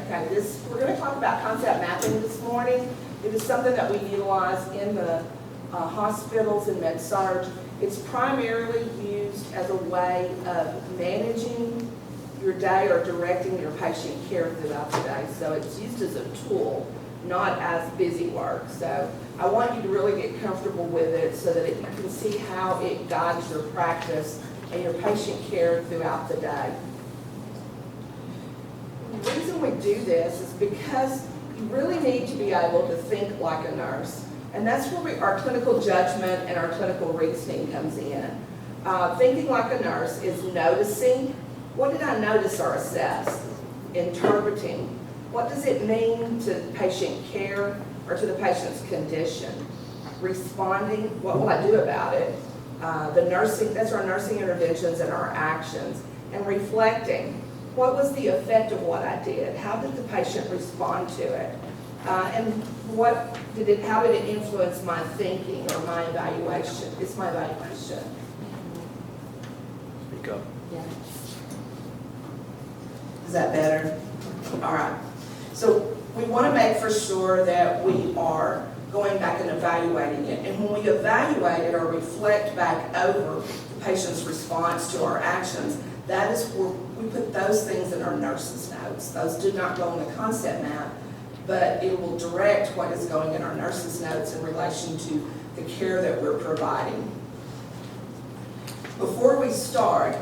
Okay, we're going to talk about concept mapping this morning. It is something that we utilize in the hospitals and med-surg. It's primarily used as a way of managing your day or directing your patient care throughout the day. So it's used as a tool, not as busy work. So I want you to really get comfortable with it so that you can see how it guides your practice and your patient care throughout the day. The reason we do this is because you really need to be able to think like a nurse. And that's where our clinical judgment and our clinical reasoning comes in. Thinking like a nurse is noticing, what did I notice or assess? Interpreting, what does it mean to patient care or to the patient's condition? Responding, what will I do about it? The nursing, that's our nursing interventions and our actions. And reflecting, what was the effect of what I did? How did the patient respond to it? And how did it influence my thinking or my evaluation? It's my evaluation. Speak up. Yeah. Is that better? All right. So we want to make for sure that we are going back and evaluating it. And when we evaluate it or reflect back over the patient's response to our actions, that is where we put those things in our nurse's notes. Those do not go on the concept map, but it will direct what is going in our nurse's notes in relation to the care that we're providing. Before we start,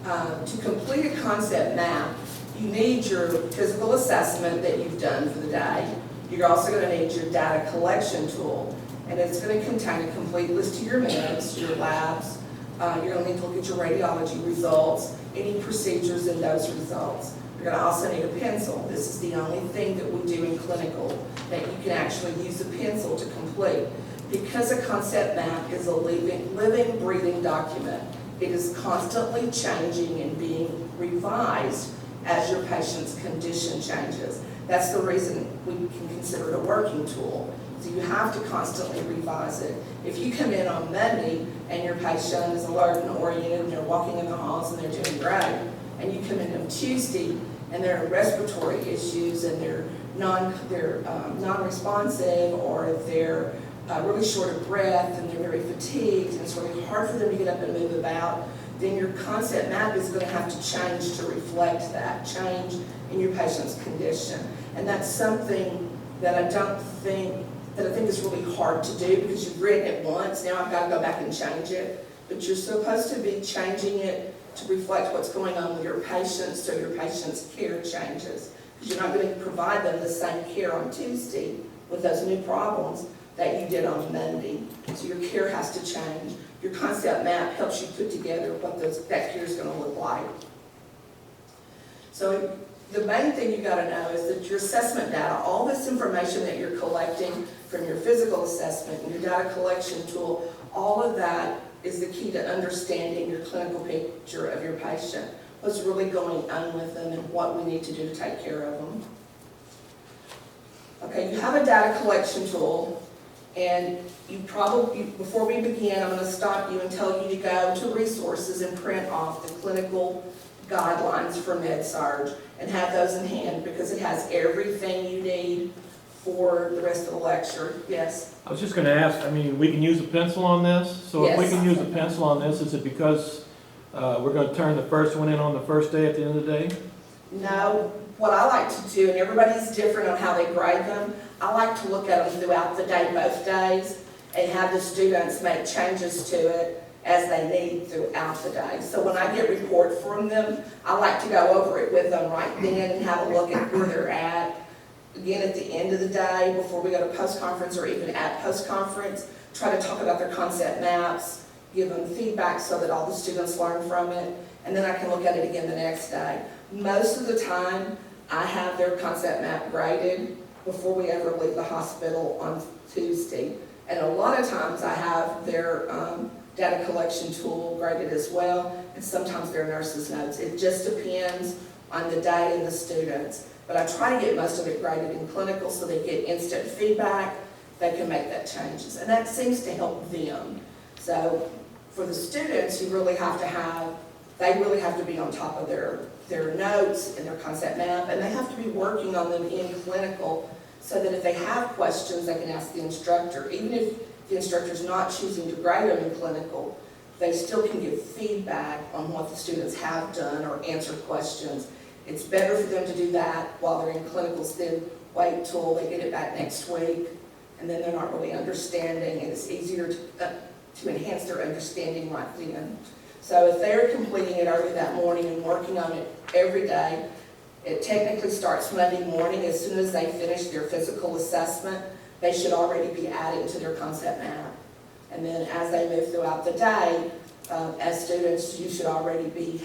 to complete a concept map, you need your physical assessment that you've done for the day. You're also going to need your data collection tool, and it's going to contain a complete list of your meds, your labs. You're going to need to look at your radiology results, any procedures in those results. You're going to also need a pencil. This is the only thing that we do in clinical that you can actually use a pencil to complete. Because a concept map is a living, breathing document, it is constantly changing and being revised as your patient's condition changes. That's the reason we can consider it a working tool. So you have to constantly revise it. If you come in on Monday and your patient is alert and oriented and they're walking in the halls and they're doing great, and you come in on Tuesday and there are respiratory issues and they're non-responsive, or they're really short of breath and they're very fatigued and it's really hard for them to get up and move about, then your concept map is going to have to change to reflect that change in your patient's condition. And that's something that I think is really hard to do because you've written it once, now I've got to go back and change it. But you're supposed to be changing it to reflect what's going on with your patients so your patient's care changes. Because you're not going to provide them the same care on Tuesday with those new problems that you did on Monday. So your care has to change. Your concept map helps you put together what that care is going to look like. So the main thing you've got to know is that your assessment data, all this information that you're collecting from your physical assessment and your data collection tool, all of that is the key to understanding your clinical picture of your patient, what's really going on with them and what we need to do to take care of them. Okay, you have a data collection tool, and before we begin, I'm going to stop you and tell you to go to resources and print off the clinical guidelines for med-surg and have those in hand because it has everything you need for the rest of the lecture. Yes? I was just going to ask, we can use a pencil on this? So if we Yes. can use a pencil on this, is it because we're going to turn the first one in on the first day at the end of the day? No, what I like to do, and everybody's different on how they grade them, I like to look at them throughout the day, both days, and have the students make changes to it as they need throughout the day. So when I get report from them, I like to go over it with them right then and have a look at where they're at. Again, at the end of the day, before we go to post-conference or even at post-conference, try to talk about their concept maps, give them feedback so that all the students learn from it, and then I can look at it again the next day. Most of the time, I have their concept map graded before we ever leave the hospital on Tuesday. And a lot of times I have their data collection tool graded as well, and sometimes their nurses' notes. It just depends on the day and the students. But I try to get most of it graded in clinical so they get instant feedback, they can make that changes. And that seems to help them. So for the students, you really have to have they really have to be on top of their notes and their concept map, and they have to be working on them in clinical so that if they have questions, they can ask the instructor. Even if the instructor's not choosing to grade them in clinical, they still can give feedback on what the students have done or answer questions. It's better for them to do that while they're in clinicals than wait till they get it back next week, and then they're not really understanding, and it's easier to enhance their understanding right then. So if they're completing it early that morning and working on it every day, it technically starts Monday morning. As soon as they finish their physical assessment, they should already be adding to their concept map. And then as they move throughout the day, as students, you should already be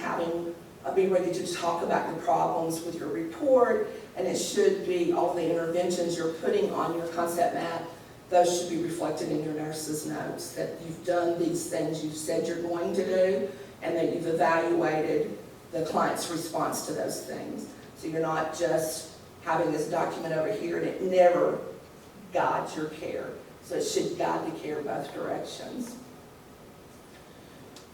ready to talk about your problems with your report, and it should be all the interventions you're putting on your concept map. Those should be reflected in your nurse's notes, that you've done these things you've said you're going to do, and that you've evaluated the client's response to those things. So you're not just having this document over here and it never guides your care. So it should guide the care both directions.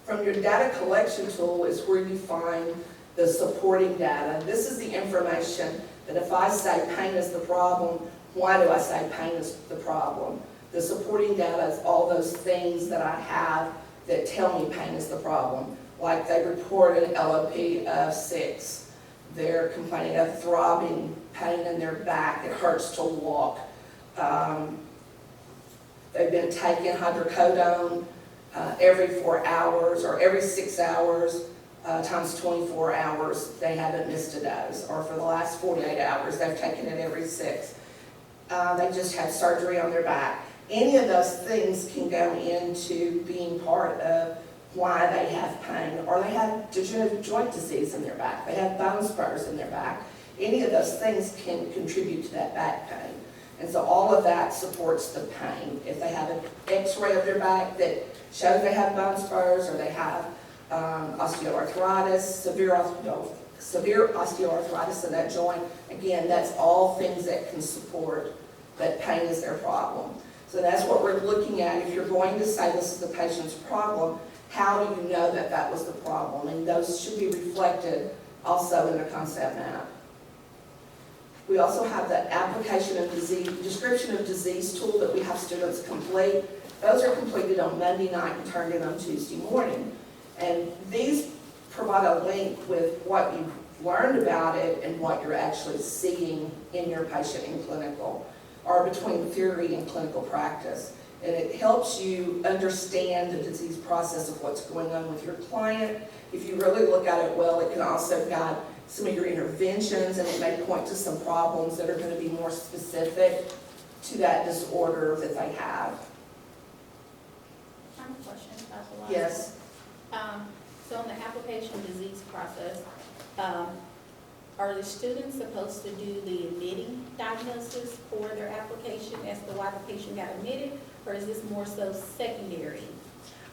From your data collection tool is where you find the supporting data. This is the information that if I say pain is the problem, why do I say pain is the problem? The supporting data is all those things that I have that tell me pain is the problem. Like they report an LOP of 6. They're complaining of throbbing pain in their back. It hurts to walk. They've been taking hydrocodone every 4 hours or every 6 hours times 24 hours. They haven't missed a dose. Or for the last 48 hours, they've taken it every 6. They just had surgery on their back. Any of those things can go into being part of why they have pain, or they have degenerative joint disease in their back. They have bone spurs in their back. Any of those things can contribute to that back pain. And so all of that supports the pain. If they have an x-ray of their back that shows they have bone spurs, or they have osteoarthritis, severe osteoarthritis in that joint, again, that's all things that can support that pain is their problem. So that's what we're looking at. If you're going to say this is the patient's problem, how do you know that that was the problem? And those should be reflected also in the concept map. We also have the application of disease, description of disease tool that we have students complete. Those are completed on Monday night and turned in on Tuesday morning. And these provide a link with what you've learned about it and what you're actually seeing in your patient in clinical, or between theory and clinical practice. And it helps you understand the disease process of what's going on with your client. If you really look at it well, it can also guide some of your interventions, and it may point to some problems that are going to be more specific to that disorder that they have. I have a question about the last Yes. one. So in the application disease process, are the students supposed to do the admitting diagnosis for their application as to why the patient got admitted, or is this more so secondary?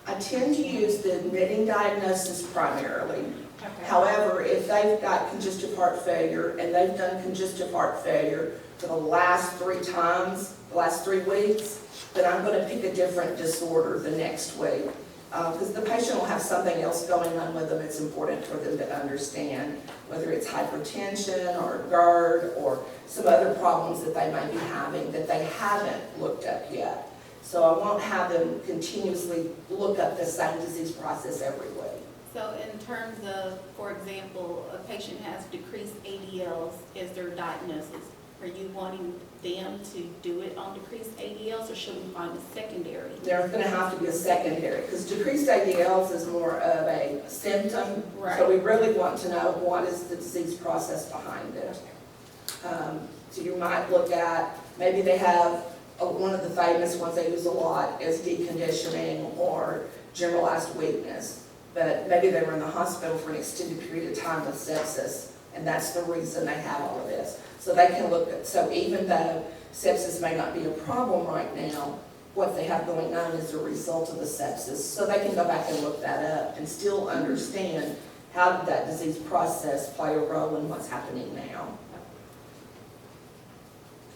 I tend to use the admitting diagnosis primarily. Okay. However, if they've got congestive heart failure and they've done congestive heart failure for the last 3 times, the last 3 weeks, then I'm going to pick a different disorder the next week. Because the patient will have something else going on with them. It's important for them to understand, whether it's hypertension or GERD or some other problems that they may be having that they haven't looked up yet. So I won't have them continuously look up the same disease process every week. So in terms of, for example, a patient has decreased ADLs as their diagnosis, are you wanting them to do it on decreased ADLs, or should we find a secondary? There's going to have to be a secondary, because decreased ADLs is more of a symptom. Right. So we really want to know what is the disease process behind it. So you might look at, maybe they have, one of the famous ones they use a lot is deconditioning or generalized weakness. But maybe they were in the hospital for an extended period of time with sepsis, and that's the reason they have all of this. So they can look at, so even though sepsis may not be a problem right now, what they have going on is a result of the sepsis. So they can go back and look that up and still understand how did that disease process play a role in what's happening now.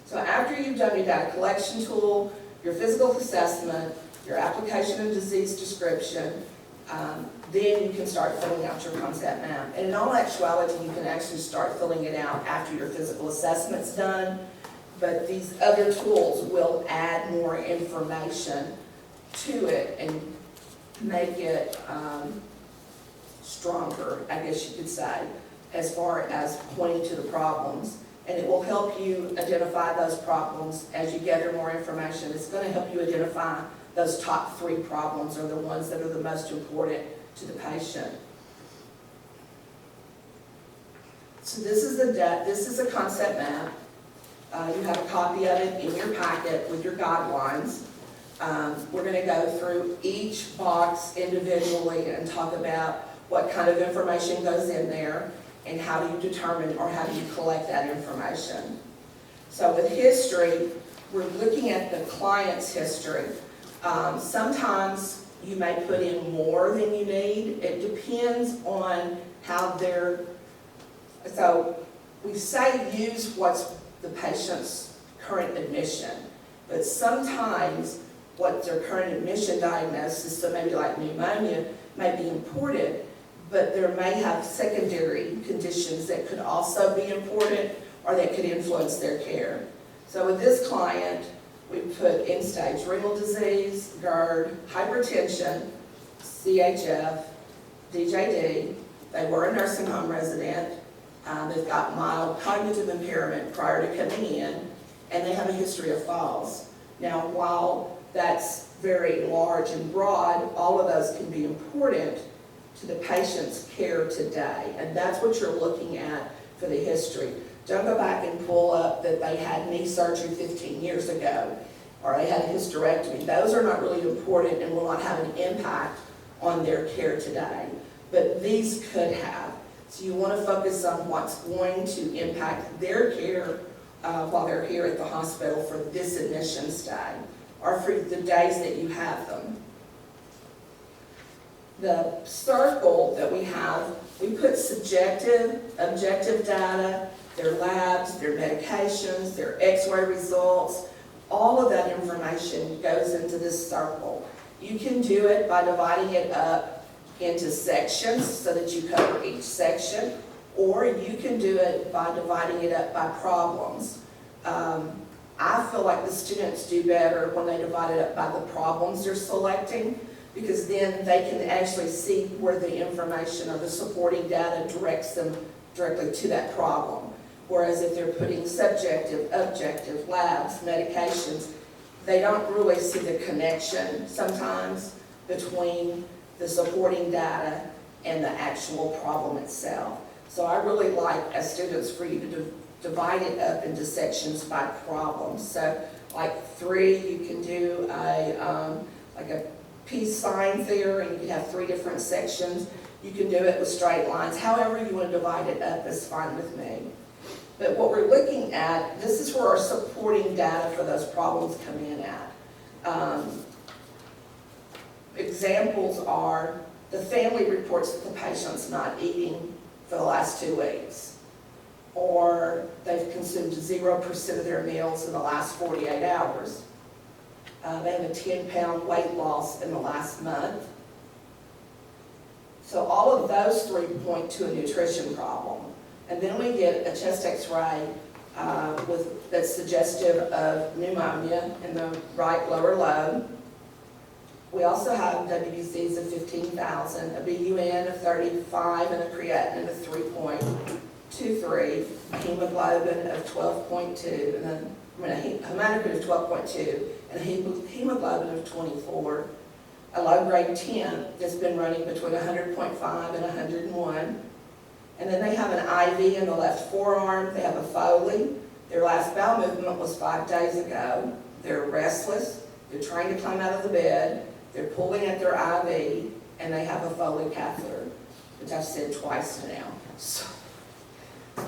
So after you've done your data collection tool, your physical assessment, your application of disease description, then you can start filling out your concept map. And in all actuality, you can actually start filling it out after your physical assessment's done, but these other tools will add more information to it and make it stronger, I guess you could say, as far as pointing to the problems. And it will help you identify those problems as you gather more information. It's going to help you identify those top 3 problems are the ones that are the most important to the patient. So this is a concept map. You have a copy of it in your packet with your guidelines. We're going to go through each box individually and talk about what kind of information goes in there and how do you determine or how do you collect that information. So with history, we're looking at the client's history. Sometimes you may put in more than you need. It depends on how so we say use what's the patient's current admission, but sometimes what their current admission diagnosis, so maybe like pneumonia, may be important, but there may have secondary conditions that could also be important or that could influence their care. So with this client, we put end-stage renal disease, GERD, hypertension, CHF, DJD. They were a nursing home resident. They've got mild cognitive impairment prior to coming in, and they have a history of falls. Now, while that's very large and broad, all of those can be important to the patient's care today, and that's what you're looking at for the history. Don't go back and pull up that they had knee surgery 15 years ago, or they had a hysterectomy. Those are not really important and will not have an impact on their care today, but these could have. So you want to focus on what's going to impact their care while they're here at the hospital for this admission stay, or for the days that you have them. The circle that we have, we put subjective, objective data, their labs, their medications, their x-ray results, all of that information goes into this circle. You can do it by dividing it up into sections so that you cover each section, or you can do it by dividing it up by problems. I feel like the students do better when they divide it up by the problems they're selecting, because then they can actually see where the information or the supporting data directs them directly to that problem. Whereas if they're putting subjective, objective, labs, medications, they don't really see the connection sometimes between the supporting data and the actual problem itself. So I really like, as students, for you to divide it up into sections by problems. So like 3, you can do like a peace sign theory, and you can have 3 different sections. You can do it with straight lines. However you want to divide it up is fine with me. But what we're looking at, this is where our supporting data for those problems come in at. Examples are the family reports that the patient's not eating for the last 2 weeks, or they've consumed 0% of their meals in the last 48 hours. They have a 10-pound weight loss in the last month. So all of those 3 point to a nutrition problem. And then we get a chest x-ray that's suggestive of pneumonia in the right lower lobe. We also have WBCs of 15,000, a BUN of 35, and a creatinine of 3.23, hemoglobin of 12.2, and then a hematocrit of 12.2, and a hemoglobin of 24, a low-grade 10 that's been running between 100.5 and 101. And then they have an IV in the left forearm. They have a Foley. Their last bowel movement was 5 days ago. They're restless. They're trying to climb out of the bed. They're pulling at their IV, and they have a Foley catheter, which I've said twice now.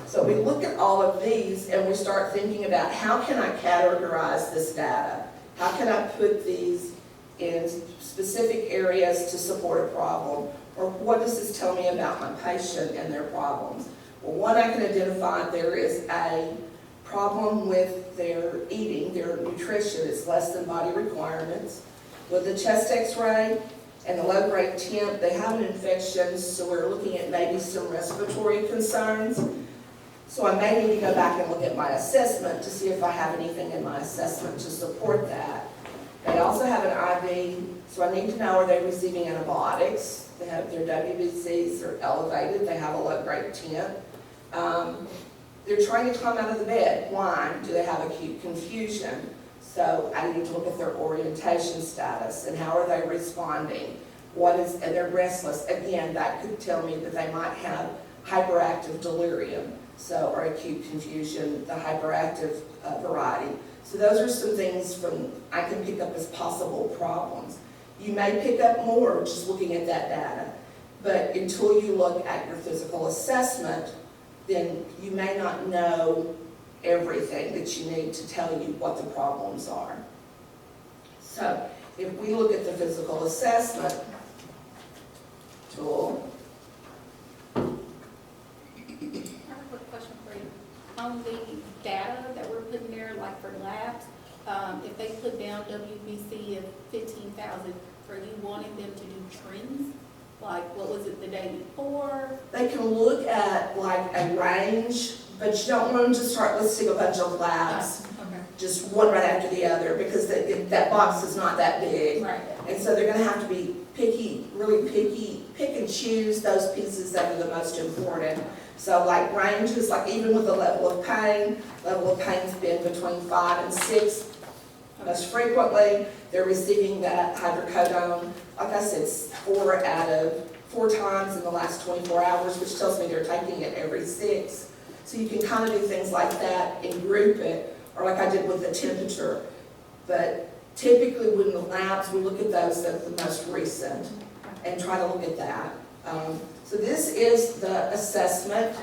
So we look at all of these, and we start thinking about how can I categorize this data? How can I put these in specific areas to support a problem? Or what does this tell me about my patient and their problems? Well, one, I can identify there is a problem with their eating, their nutrition is less than body requirements. With the chest x-ray, And the low-grade temp, they have an infection, so we're looking at maybe some respiratory concerns. So I may need to go back and look at my assessment to see if I have anything in my assessment to support that. They also have an IV, so I need to know, are they receiving antibiotics? They have their WBCs are elevated, they have a low-grade temp. They're trying to climb out of the bed. Why? Do they have acute confusion? So I need to look at their orientation status and how are they responding? And they're restless. Again, that could tell me that they might have hyperactive delirium, so, or acute confusion, the hyperactive variety. So those are some things I can pick up as possible problems. You may pick up more just looking at that data, but until you look at your physical assessment, then you may not know everything that you need to tell you what the problems are. So if we look at the physical assessment tool. I have a quick question for you. On the data that we're putting there, like for labs, if they put down WBC of 15,000, are you wanting them to do trends? Like, what was it the day before? They can look at like a range, but you don't want them to start listing a bunch of labs, Okay. just one right after the other, because that box is not that big. Right. And so they're gonna have to be picky, really picky, pick and choose those pieces that are the most important. So like ranges, like even with the level of pain's been between 5 and 6. Most frequently, they're receiving that hydrocodone, like I said, 4 times in the last 24 hours, which tells me they're taking it every 6. So you can kind of do things like that and group it, or like I did with the temperature. But typically when the labs, we look at those that are the most recent and try to look at that. So this is the assessment.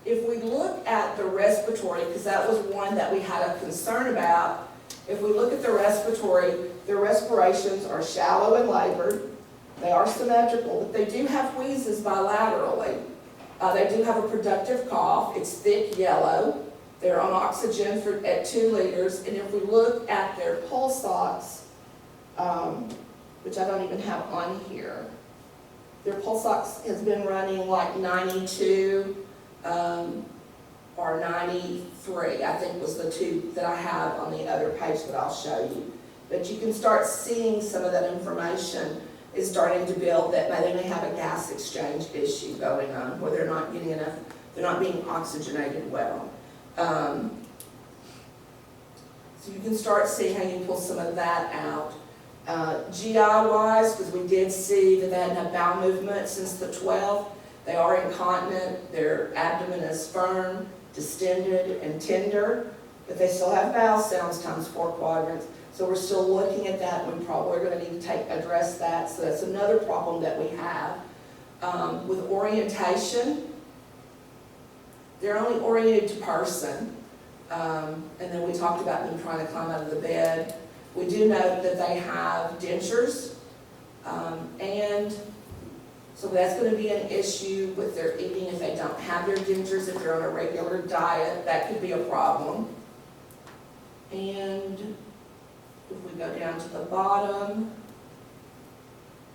If we look at the respiratory, because that was one that we had a concern about, if we look at the respiratory, their respirations are shallow and labored. They are symmetrical, but they do have wheezes bilaterally. They do have a productive cough. It's thick yellow. They're on oxygen at 2 liters. And if we look at their pulse ox, which I don't even have on here, their pulse ox has been running like 92, or 93, I think was the 2 that I have on the other page that I'll show you. But you can start seeing some of that information is starting to build that they may have a gas exchange issue going on where they're not getting enough, they're not being oxygenated well. So you can start seeing how you can pull some of that out. GI-wise, because we did see that they hadn't had bowel movement since the 12th. They are incontinent, their abdomen is firm, distended, and tender, but they still have bowel sounds times 4 quadrants. So we're still looking at that. We probably are going to need to address that. So that's another problem that we have. With orientation, they're only oriented to person. And then we talked about them trying to climb out of the bed. We do know that they have dentures, and so that's going to be an issue with their eating if they don't have their dentures. If they're on a regular diet, that could be a problem. And if we go down to the bottom,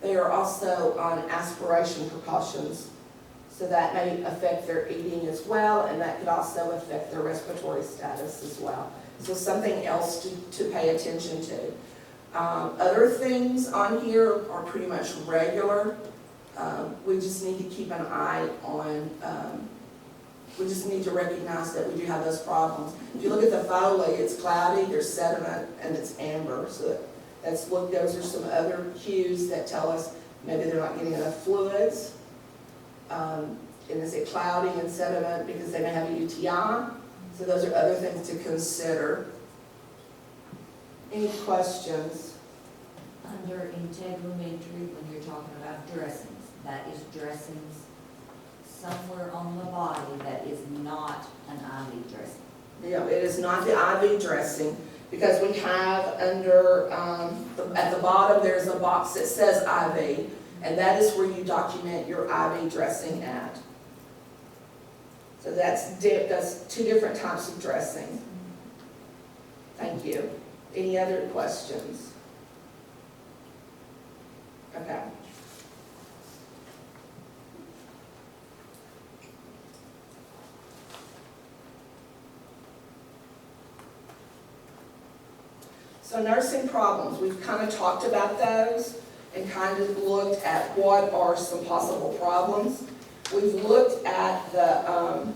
they are also on aspiration precautions. So that may affect their eating as well, and that could also affect their respiratory status as well. So something else to pay attention to. Other things on here are pretty much regular. We just need to keep an eye on, we just need to recognize that we do have those problems. If you look at the Foley, it's cloudy, there's sediment, and it's amber. So those are some other cues that tell us maybe they're not getting enough fluids. And is it cloudy and sediment because they may have a UTI? So those are other things to consider. Any questions? Under integumentary, when you're talking about dressings, that is dressings somewhere on the body that is not an IV dressing. Yeah, it is not the IV dressing, because we have under, at the bottom, there's a box that says IV, and that is where you document your IV dressing at. So that's 2 different types of dressing. Thank you. Any other questions? Okay. So nursing problems, we've kind of talked about those and kind of looked at what are some possible problems. We've looked at the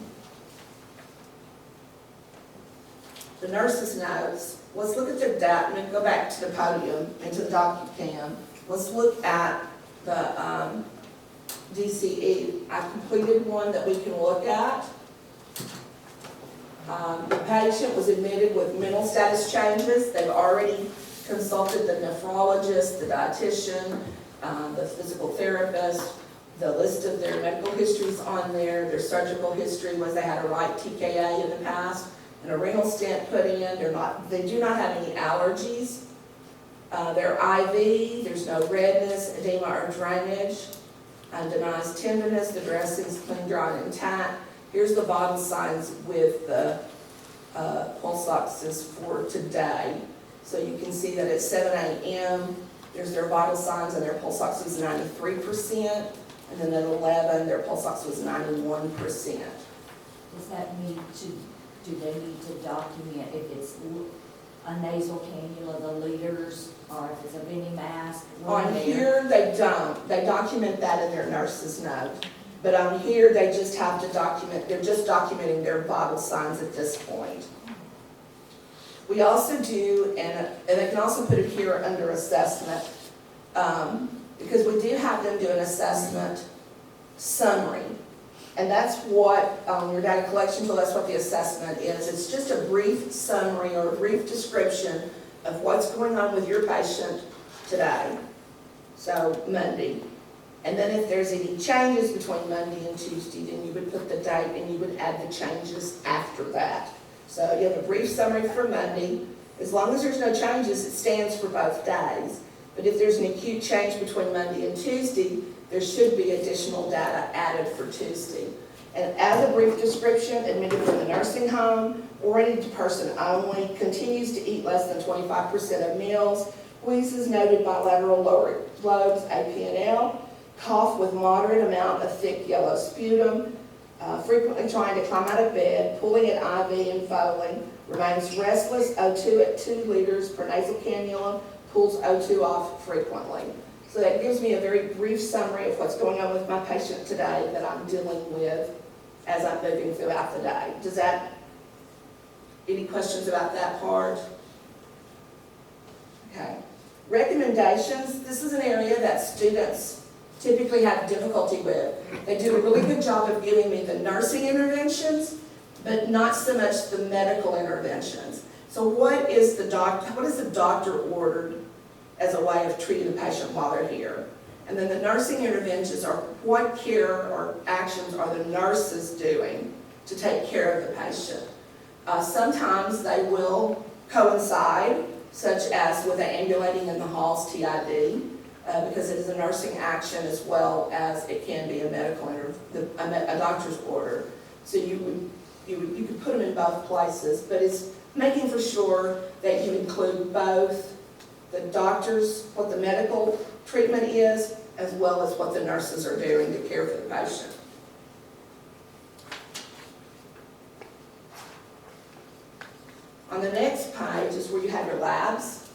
nurse's notes. Let's look at the data, and go back to the podium and to the DocuCam. Let's look at the DCE. I completed one that we can look at. The patient was admitted with mental status changes. They've already consulted the nephrologist, the dietitian, the physical therapist. The list of their medical histories on there. Their surgical history was they had a right TKA in the past and a renal stent put in. They do not have any allergies. Their IV, there's no redness, edema, or drainage. Denies tenderness. The dressing's clean, dry, and intact. Here's the vital signs with the pulse oxes for today. So you can see that at 7 a.m., there's their vital signs and their pulse ox was 93%. And then at 11, their pulse ox was 91%. Does that need to, do they need to document if it's a nasal cannula, the liters, or if it's a Benny mask? On here, they don't. They document that in their nurse's note. But on here, they just have to document, they're just documenting their vital signs at this point. We also do, and they can also put it here under assessment, because we do have them do an assessment summary. And that's what, your data collection tool, that's what the assessment is. It's just a brief summary or a brief description of what's going on with your patient today, so Monday. And then if there's any changes between Monday and Tuesday, then you would put the date and you would add the changes after that. So you have a brief summary for Monday. As long as there's no changes, it stands for both days. But if there's an acute change between Monday and Tuesday, there should be additional data added for Tuesday. And as a brief description, admitted from the nursing home, oriented to person only, continues to eat less than 25% of meals, wheezes noted bilateral lower lobes, APNL, cough with moderate amount of thick yellow sputum, frequently trying to climb out of bed, pulling at IV and Foley, remains restless, O2 at 2 liters per nasal cannula, pulls O2 off frequently. So that gives me a very brief summary of what's going on with my patient today that I'm dealing with as I'm moving throughout the day. Does that, any questions about that part? Okay. Recommendations, this is an area that students typically have difficulty with. They do a really good job of giving me the nursing interventions, but not so much the medical interventions. So what is the doctor ordered as a way of treating the patient while they're here? And then the nursing interventions are what care or actions are the nurses doing to take care of the patient. Sometimes they will coincide, such as with the ambulating in the halls TID, because it is a nursing action as well as it can be a medical a doctor's order. So you could put them in both places, but it's making for sure that you include both the doctors, what the medical treatment is, as well as what the nurses are doing to care for the patient. On the next page is where you have your labs.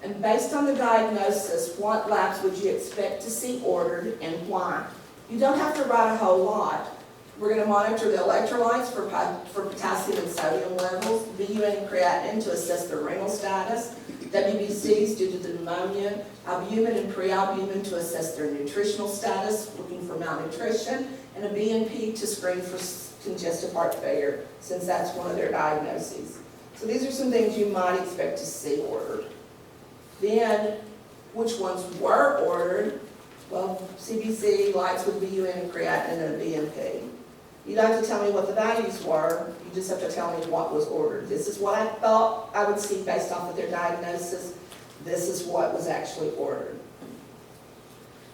And based on the diagnosis, what labs would you expect to see ordered and why? You don't have to write a whole lot. We're going to monitor the electrolytes for potassium and sodium levels, BUN and creatinine to assess the renal status, WBCs due to the pneumonia, albumin and prealbumin to assess their nutritional status, looking for malnutrition, and a BNP to screen for congestive heart failure, since that's one of their diagnoses. So these are some things you might expect to see ordered. Then, which ones were ordered? Well, CBC, lights with BUN and creatinine and a BNP. You don't have to tell me what the values were, you just have to tell me what was ordered. This is what I thought I would see based off of their diagnosis. This is what was actually ordered.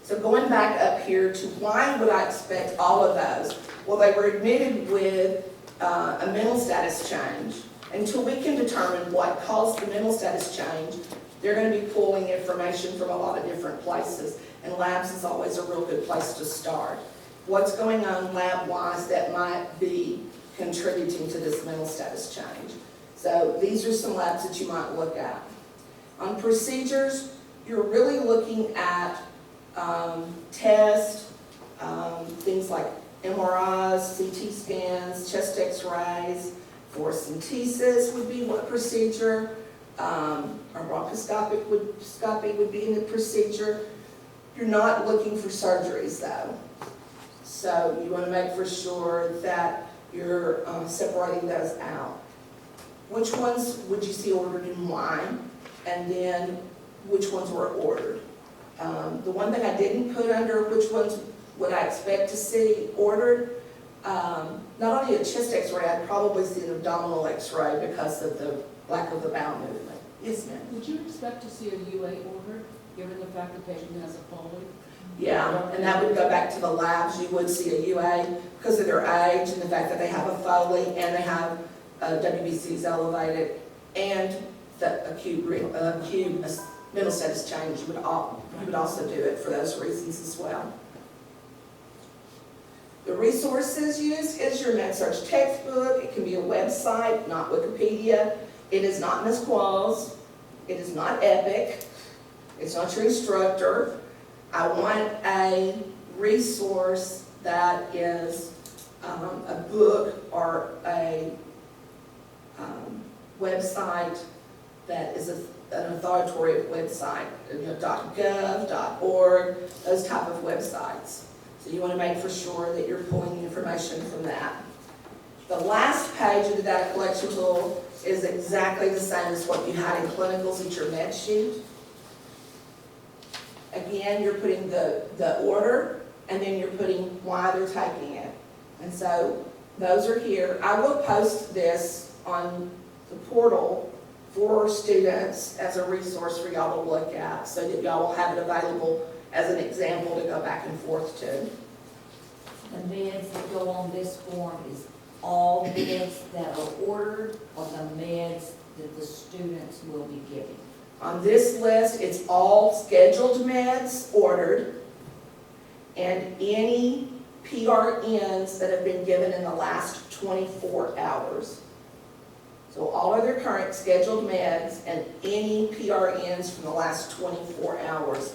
So going back up here to why would I expect all of those? Well, they were admitted with a mental status change. until we can determine what caused the mental status change, they're gonna be pulling information from a lot of different places, and labs is always a real good place to start. What's going on lab-wise that might be contributing to this mental status change? So these are some labs that you might look at. On procedures, you're really looking at tests, things like MRIs, CT scans, chest x-rays, thoracentesis would be one procedure, or bronchoscopy would be in the procedure. You're not looking for surgeries though. So you want to make for sure that you're separating those out. Which ones would you see ordered and why? And then which ones were ordered? The one thing I didn't put under which ones would I expect to see ordered, not only a chest x-ray, I'd probably see an abdominal x-ray because of the lack of the bowel movement. Yes, ma'am? Would you expect to see a UA ordered, given the fact the patient has a Foley? Yeah, and that would go back to the labs. You would see a UA because of their age and the fact that they have a Foley and they have WBCs elevated and the acute mental status change. You would also do it for those reasons as well. The resources used is your MedSearch textbook. It can be a website, not Wikipedia. It is not Ms. Qualls. It is not Epic. It's not your instructor. I want a resource that is a book or a website that is an authoritative website, .gov, .org, those type of websites. So you want to make for sure that you're pulling information from that. The last page of the data collection tool is exactly the same as what you had in clinicals at your med sheet. Again, you're putting the order, and then you're putting why they're taking it. And so those are here. I will post this on the portal for students as a resource for y'all to look at so that y'all will have it available as an example to go back and forth to. The meds that go on this form is all meds that are ordered or the meds that the students will be giving. On this list, it's all scheduled meds ordered and any PRNs that have been given in the last 24 hours. So all of their current scheduled meds and any PRNs from the last 24 hours.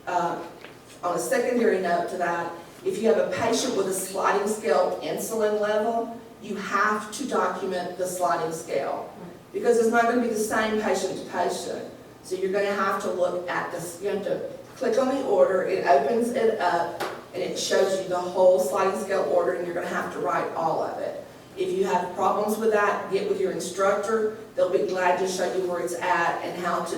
On a secondary note to that, if you have a patient with a sliding scale insulin level, you have to document the sliding scale because it's not going to be the same patient to patient. So you're going to have to look at this, you have to click on the order, it opens it up, and it shows you the whole sliding scale order, and you're going to have to write all of it. If you have problems with that, get with your instructor. They'll be glad to show you where it's at and how to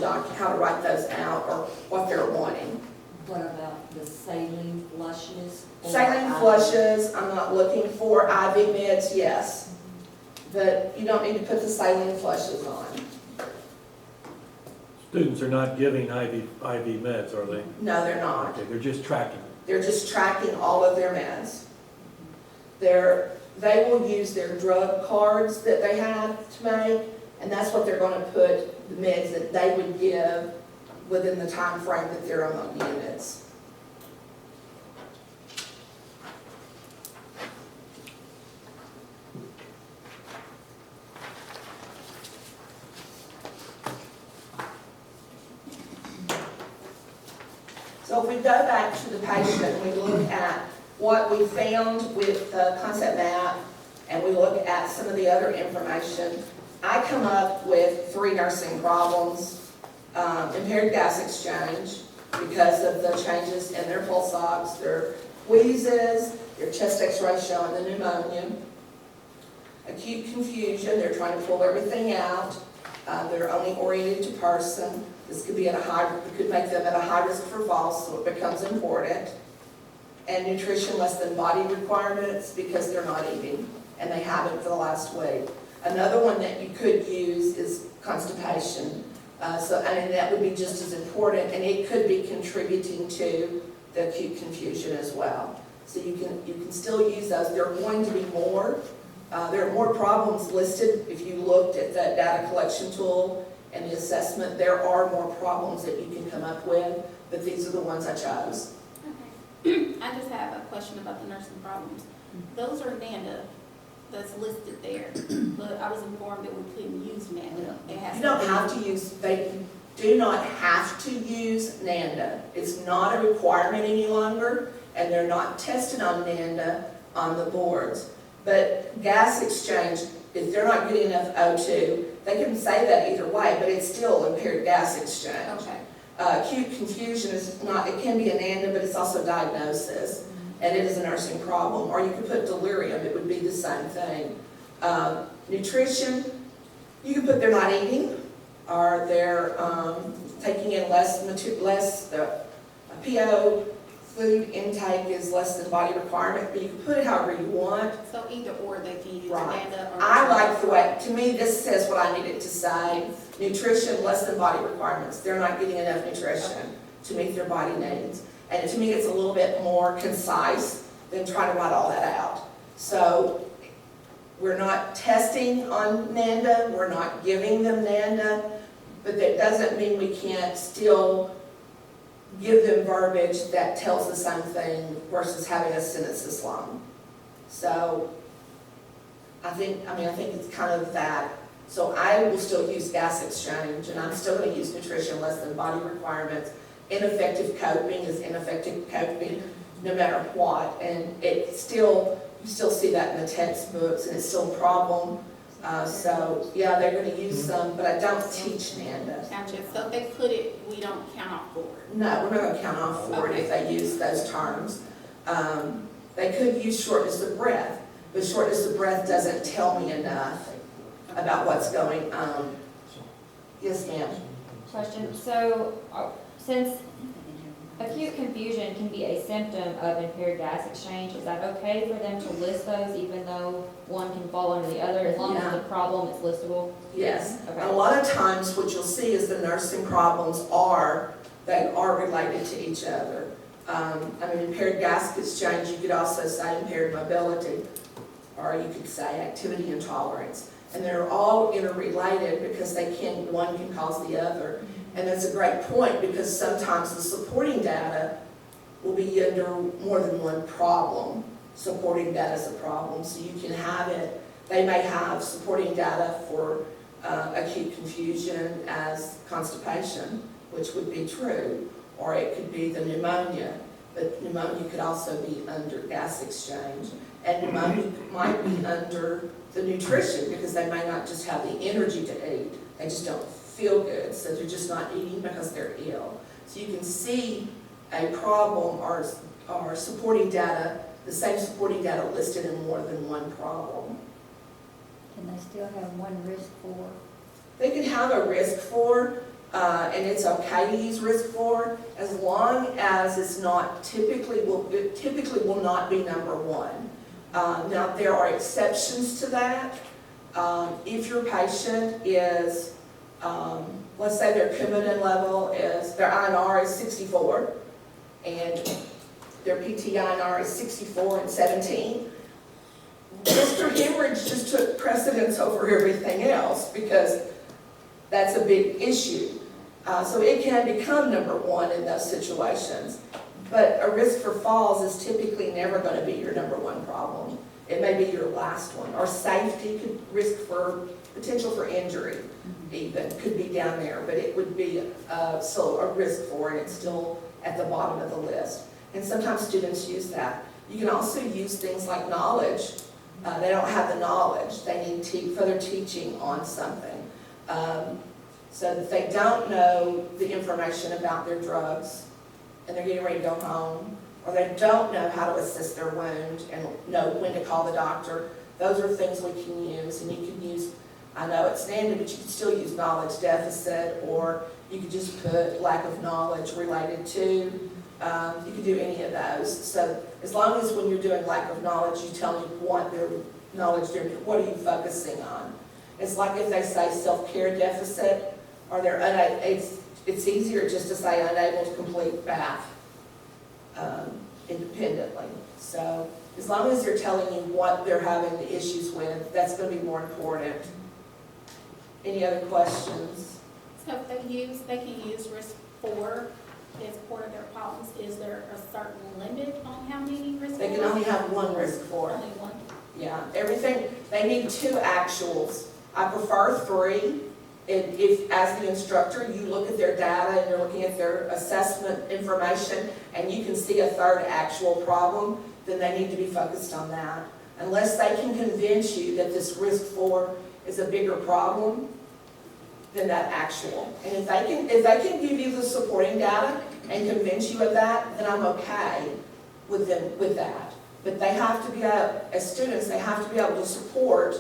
write those out or what they're wanting. What about the saline flushes? Saline flushes, I'm not looking for. IV meds, yes. But you don't need to put the saline flushes on. Students are not giving IV meds, are they? No, they're not. Okay, they're just tracking. They're just tracking all of their meds. They will use their drug cards that they have to make, and that's what they're going to put the meds that they would give within the time frame that they're on the units. So if we go back to the patient and we look at what we found with the concept map and we look at some of the other information, I come up with 3 nursing problems. Impaired gas exchange because of the changes in their pulse ox, their wheezes, their chest x-ray showing the pneumonia. Acute confusion, they're trying to pull everything out. They're only oriented to person. This could be it could make them at a high risk for falls, so it becomes important. And nutrition less than body requirements because they're not eating, and they haven't for the last week. Another one that you could use is constipation. That would be just as important, and it could be contributing to the acute confusion as well. So you can still use those. There are going to be more There are more problems listed. If you looked at that data collection tool and the assessment, there are more problems that you can come up with, but these are the ones I chose. Okay. I just have a question about the nursing problems. Those are NANDA that's listed there, but I was informed that we couldn't use NANDA. It has You don't to be- have to use, they do not have to use NANDA. It's not a requirement any longer, and they're not tested on NANDA on the boards. But gas exchange, if they're not getting enough O2, they can say that either way, but it's still impaired gas exchange. Okay. Acute confusion is not, it can be an ANDA, but it's also diagnosis, and it is a nursing problem. Or you could put delirium, it would be the same thing. Nutrition, you can put they're not eating, or they're taking in less PO, food intake is less than body requirement, but you can put it however you want. So either or they can use Right. NANDA or. I like the way, to me, this says what I needed to say. Nutrition, less than body requirements. They're not getting enough nutrition to meet their body needs. And to me, it's a little bit more concise than trying to write all that out. So we're not testing on NANDA, we're not giving them NANDA, but that doesn't mean we can't still give them verbiage that tells the same thing versus having a sentence this long. So I think it's kind of that. So I will still use gas exchange, and I'm still going to use nutrition less than body requirements. Ineffective coping is ineffective coping no matter what, and you still see that in the textbooks, and it's still a problem. So yeah, they're going to use some, but I don't teach NANDA. Gotcha. So if they put it, we don't count off for it. No, we're not going to count off for it if they use those terms. They could use shortness of breath, but shortness of breath doesn't tell me enough about what's going on. Yes, ma'am. Question, so since acute confusion can be a symptom of impaired gas exchange, is that okay for them to list those even though one can fall under the other, as long as the problem is listable? Yes. Okay. A lot of times what you'll see is the nursing problems they are related to each other. Impaired gas exchange, you could also say impaired mobility, or you could say activity intolerance. And they're all interrelated because one can cause the other. And that's a great point because sometimes the supporting data will be under more than one problem. Supporting data is a problem, so you can have it. They may have supporting data for acute confusion as constipation, which would be true, or it could be the pneumonia. But pneumonia could also be under gas exchange. And pneumonia might be under the nutrition because they may not just have the energy to eat. They just don't feel good, so they're just not eating because they're ill. So you can see a problem or supporting data, the same supporting data listed in more than one problem. Can they still have one risk for? They can have a risk for, and it's okay to use risk for, as long as it's not typically will not be number one. Now there are exceptions to that. If your patient is, let's say their Coumadin level is, their INR is 64, and their PT INR is 64 and 17, Mr. Hemorrhage just took precedence over everything else because that's a big issue. So it can become number one in those situations. But a risk for falls is typically never going to be your number one problem. It may be your last one. Or safety could potential for injury even could be down there, but it would be still a risk for it. It's still at the bottom of the list. And sometimes students use that. You can also use things like knowledge. They don't have the knowledge. They need further teaching on something. So that they don't know the information about their drugs and they're getting ready to go home, or they don't know how to assess their wound and know when to call the doctor. Those are things we can use, and you can use, I know it's NANDA, but you can still use knowledge deficit, or you could just put lack of knowledge related to, you could do any of those. So as long as when you're doing lack of knowledge, you tell me what their knowledge, what are you focusing on? It's like if they say self-care deficit, or they're unable, it's easier just to say unable to complete bath. independently. So as long as they're telling you what they're having the issues with, that's gonna be more important. Any other questions? So if they can use risk 4 as part of their problems, is there a certain limit on how many risk 4? They can only have one risk for. Only one? Yeah, everything, they need 2 actuals. I prefer 3. And if, as the instructor, you look at their data and you're looking at their assessment information and you can see a 3rd actual problem, then they need to be focused on that. Unless they can convince you that this risk 4 is a bigger problem than that actual. And if they can give you the supporting data and convince you of that, then I'm okay with them, with that. But they have to be able, as students, they have to be able to support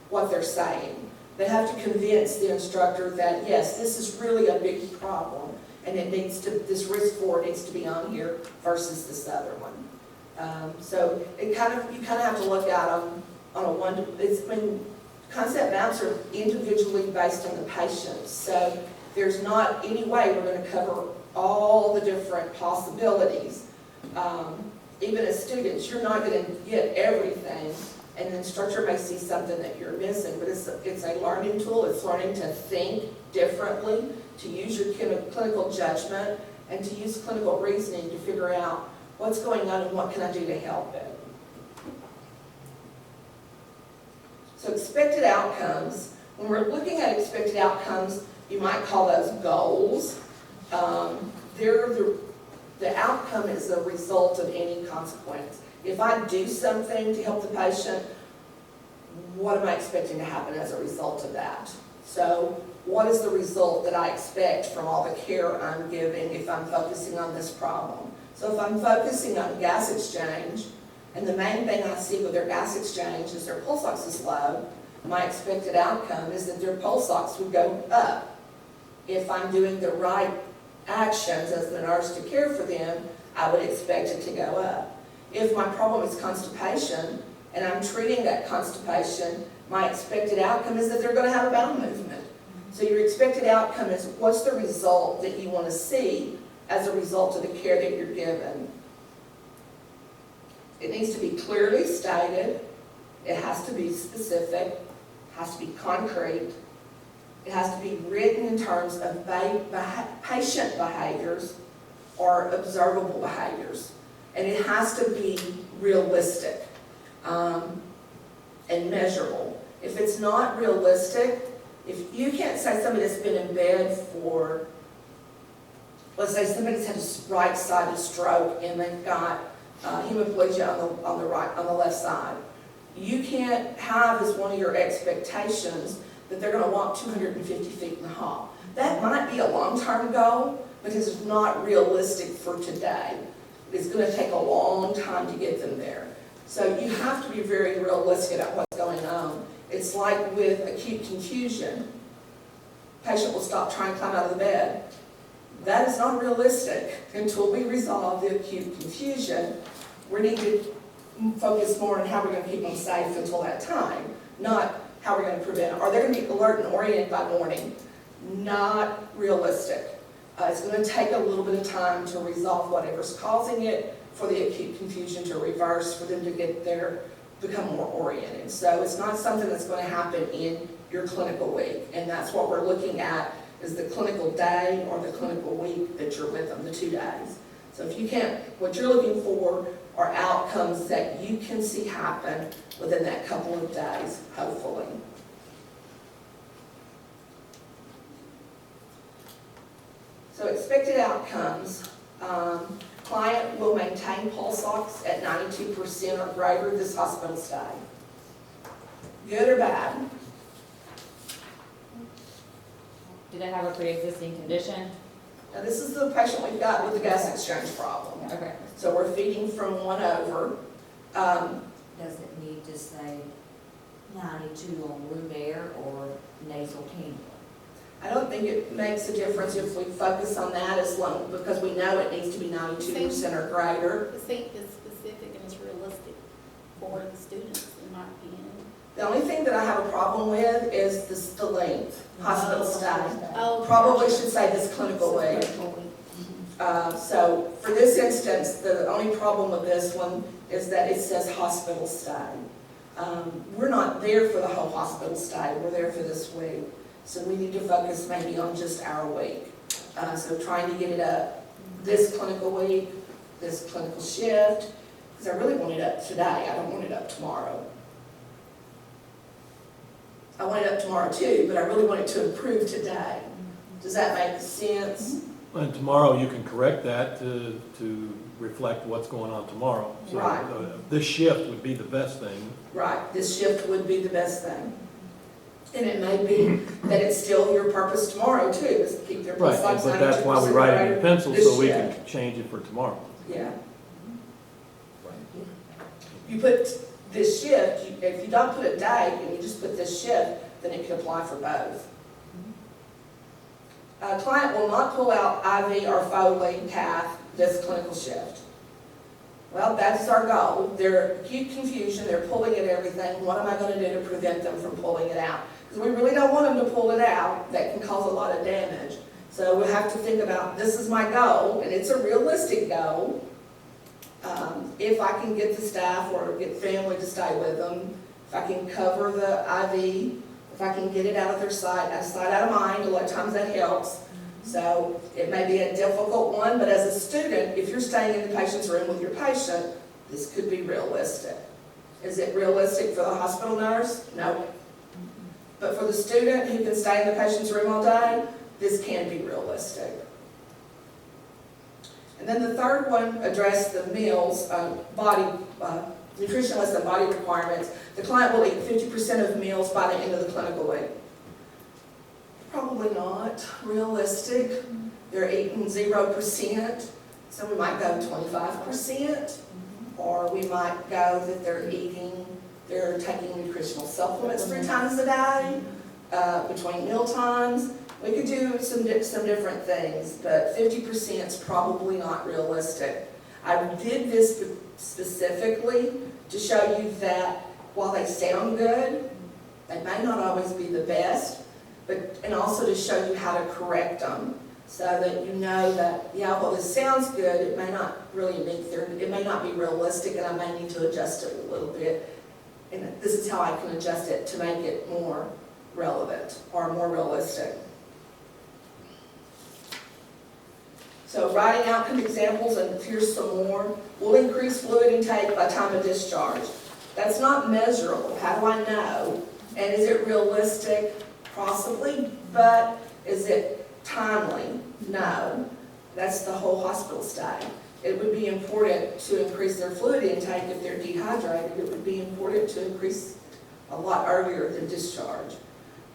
what they're saying. They have to convince the instructor that, yes, this is really a big problem, and it needs to, this risk 4 needs to be on here versus this other one. So you kind of have to look at them on a one, concept maps are individually based on the patient. So there's not any way we're going to cover all the different possibilities. Even as students, you're not going to get everything. And the instructor may see something that you're missing, but it's a learning tool. It's learning to think differently, to use your clinical judgment, and to use clinical reasoning to figure out what's going on and what can I do to help it. So expected outcomes, when we're looking at expected outcomes, you might call those goals. The outcome is a result of any consequence. If I do something to help the patient, what am I expecting to happen as a result of that? So what is the result that I expect from all the care I'm giving if I'm focusing on this problem? So if I'm focusing on gas exchange, and the main thing I see with their gas exchange is their pulse ox is low, my expected outcome is that their pulse ox would go up. If I'm doing the right actions as the nurse to care for them, I would expect it to go up. If my problem is constipation, and I'm treating that constipation, my expected outcome is that they're going to have a bowel movement. So your expected outcome is what's the result that you want to see as a result of the care that you're given. It needs to be clearly stated, it has to be specific, it has to be concrete, it has to be written in terms of patient behaviors or observable behaviors. And it has to be realistic and measurable. If it's not realistic, if you can't say somebody that's been in bed for, let's say somebody's had a right-sided stroke and they've got hemiplegia on the left side, you can't have as one of your expectations that they're going to walk 250 feet in the hall. That might be a long-term goal, because it's not realistic for today. It's going to take a long time to get them there. So you have to be very realistic about what's going on. It's like with acute confusion. Patient will stop trying to climb out of the bed. That is not realistic until we resolve the acute confusion. We need to focus more on how we're going to keep them safe until that time, not how we're going to prevent it. Are they going to be alert and oriented by morning? Not realistic. It's going to take a little bit of time to resolve whatever's causing it, for the acute confusion to reverse, for them to get there, become more oriented. So it's not something that's going to happen in your clinical week. And that's what we're looking at, is the clinical day or the clinical week that you're with them, the 2 days. So if you can't, what you're looking for are outcomes that you can see happen within that couple of days, hopefully. So expected outcomes, client will maintain pulse ox at 92% or greater this hospital stay. Good or bad? Do they have a pre-existing condition? Now this is the patient we've got with the gas exchange problem. Okay. So we're feeding from 1 over. Does it need to say 92 on room air or nasal cannula? I don't think it makes a difference if we focus on that as long, because we know it needs to be 92% or greater. The thing is specific and it's realistic for the students, in my opinion. The only thing that I have a problem with is the length, hospital stay. Oh, Probably should say this clinical week. So for this instance, the only problem with this one is that it says hospital stay. We're not there for the whole hospital stay, we're there for this week. So we need to focus maybe on just our week. So trying to get it up this clinical week, this clinical shift, because I really want it up today, I don't want it up tomorrow. I want it up tomorrow too, but I really want it to improve today. Does that make sense? And tomorrow you can correct that to reflect what's going on tomorrow. So Right. This shift would be the best thing. Right, this shift would be the best thing. And it may be that it's still your purpose tomorrow too, is to keep their Right, pulse ox but that's why we 92% write it greater in pencil, this so we shift. can change it for tomorrow. Yeah. You put this shift, if you don't put a date and you just put this shift, then it can apply for both. A client will not pull out IV or Foley cath this clinical shift. Well, that's our goal. They're acute confusion, they're pulling at everything. What am I going to do to prevent them from pulling it out? Because we really don't want them to pull it out. That can cause a lot of damage. So we have to think about, this is my goal, and it's a realistic goal. If I can get the staff or get family to stay with them, if I can cover the IV, if I can get it out of their sight, out of sight, out of mind, a lot of times that helps. So it may be a difficult one, but as a student, if you're staying in the patient's room with your patient, this could be realistic. Is it realistic for the hospital nurse? No. But for the student who can stay in the patient's room all day, this can be realistic. And then the third one addressed the meals, nutrition less than body requirements. The client will eat 50% of meals by the end of the clinical week. Probably not realistic. They're eating 0%, so we might go 25%, or we might go that they're taking nutritional supplements 3 times a day, between meal times. We could do some different things, but 50% is probably not realistic. I did this specifically to show you that while they sound good, they may not always be the best, and also to show you how to correct them so that you know that, yeah, well, this sounds good, it may not really it may not be realistic, and I may need to adjust it a little bit. And this is how I can adjust it to make it more relevant or more realistic. So writing outcome examples, and here's some more. Will increase fluid intake by time of discharge. That's not measurable. How do I know? And is it realistic? Possibly, but is it timely? No. That's the whole hospital stay. It would be important to increase their fluid intake if they're dehydrated. It would be important to increase a lot earlier than discharge.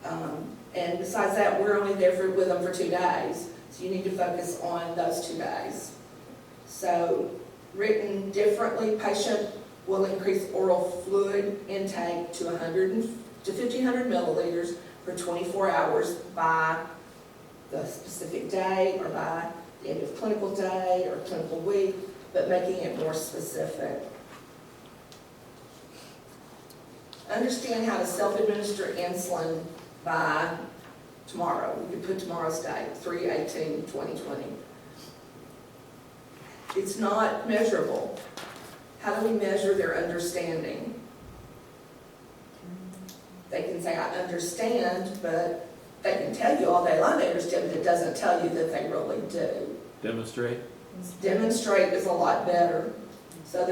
And besides that, we're only there with them for 2 days. So you need to focus on those 2 days. So written differently, patient will increase oral fluid intake to 1,500 milliliters for 24 hours by the specific day or by the end of clinical day or clinical week, but making it more specific. Understand how to self-administer insulin by tomorrow. We could put tomorrow's date, 3/18/2020. It's not measurable. How do we measure their understanding? They can say, I understand, but they can tell you all day long they understand, but it doesn't tell you that they really do. Demonstrate. Demonstrate is a lot better. So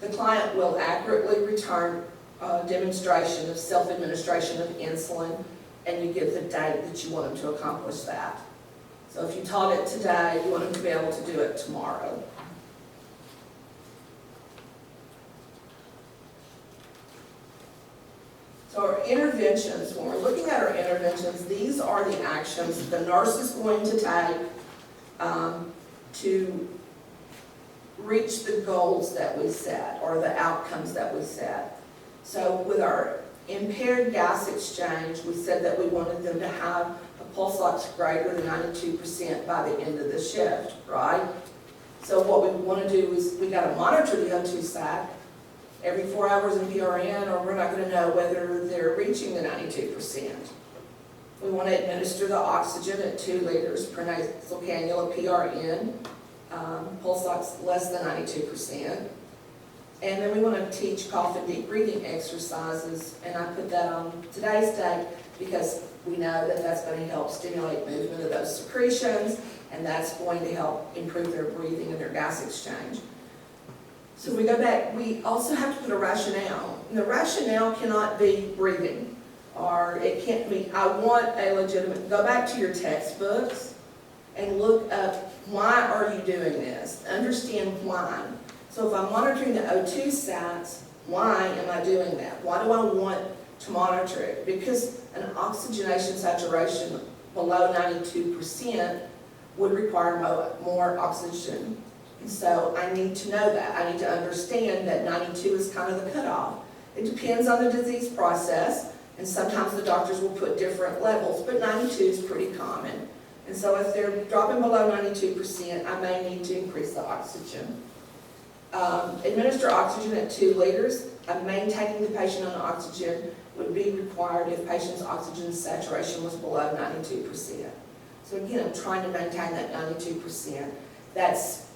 the client will accurately return a demonstration of self-administration of insulin, and you give the date that you want them to accomplish that. So if you taught it today, you want them to be able to do it tomorrow. So our interventions, when we're looking at our interventions, these are the actions the nurse is going to take to reach the goals that we set or the outcomes that we set. So with our impaired gas exchange, we said that we wanted them to have a pulse ox greater than 92% by the end of the shift, right? So what we want to do is we got to monitor the O2 sac every 4 hours in PRN, or we're not going to know whether they're reaching the 92%. We want to administer the oxygen at 2 liters per nasal cannula, PRN, pulse ox less than 92%. And then we want to teach cough and deep breathing exercises, and I put that on today's date because we know that that's going to help stimulate movement of those secretions, and that's going to help improve their breathing and their gas exchange. So we go back, we also have to put a rationale. And the rationale cannot be breathing, or it can't be, I want a legitimate, go back to your textbooks and look up, why are you doing this? Understand why. So if I'm monitoring the O2 sats, why am I doing that? Why do I want to monitor it? Because an oxygenation saturation below 92% would require more oxygen. And so I need to know that. I need to understand that 92 is kind of the cutoff. It depends on the disease process, and sometimes the doctors will put different levels, but 92 is pretty common. And so if they're dropping below 92%, I may need to increase the oxygen. Administer oxygen at 2 liters. Maintaining the patient on oxygen would be required if patient's oxygen saturation was below 92%. So again, I'm trying to maintain that 92%. That's,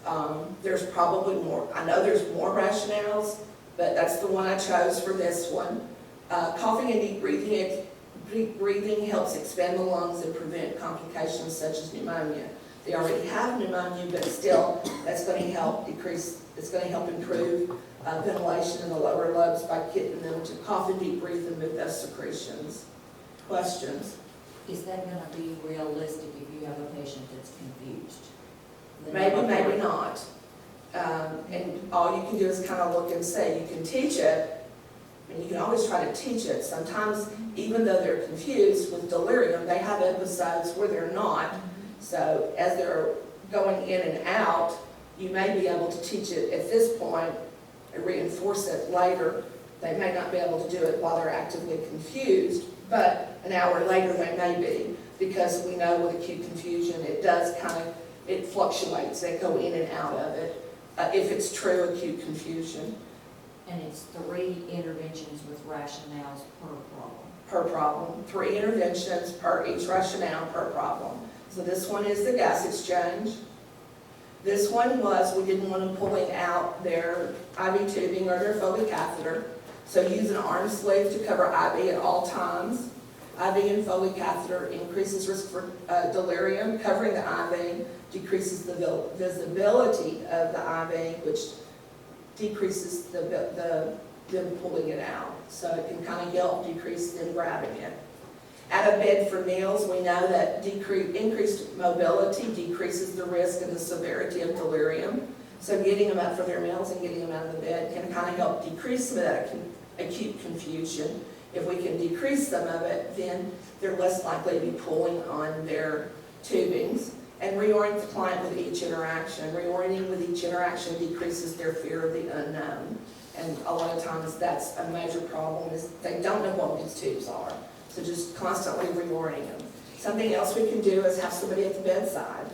there's probably more, I know there's more rationales, but that's the one I chose for this one. Coughing and deep breathing. Deep breathing helps expand the lungs and prevent complications such as pneumonia. They already have pneumonia, but still, that's going to help decrease, it's going to help improve ventilation in the lower lobes by getting them to cough and deep breathe and move those secretions. Questions? Is that gonna be realistic if you have a patient that's confused? Maybe, maybe not. And all you can do is kind of look and say, you can teach it, and you can always try to teach it. Sometimes, even though they're confused with delirium, they have episodes where they're not. So as they're going in and out, you may be able to teach it at this point and reinforce it later. They may not be able to do it while they're actively confused, but an hour later they may be, because we know with acute confusion, it does kind of, it fluctuates. They go in and out of it, if it's true acute confusion. And it's 3 interventions with rationales per problem. Per problem, 3 interventions per each rationale per problem. So this one is the gas exchange. This one was, we didn't want them pulling out their IV tubing or their Foley catheter. So use an arm sleeve to cover IV at all times. IV and Foley catheter increases risk for delirium. Covering the IV decreases the visibility of the IV, which decreases them pulling it out. So it can kind of help decrease them grabbing it. Out of bed for meals, we know that increased mobility decreases the risk and the severity of delirium. So getting them up for their meals and getting them out of the bed can kind of help decrease some of that acute confusion. If we can decrease some of it, then they're less likely to be pulling on their tubings. And reorient the client with each interaction. Reorienting with each interaction decreases their fear of the unknown. And a lot of times that's a major problem, is they don't know what these tubes are. So just constantly reorienting them. Something else we can do is have somebody at the bedside.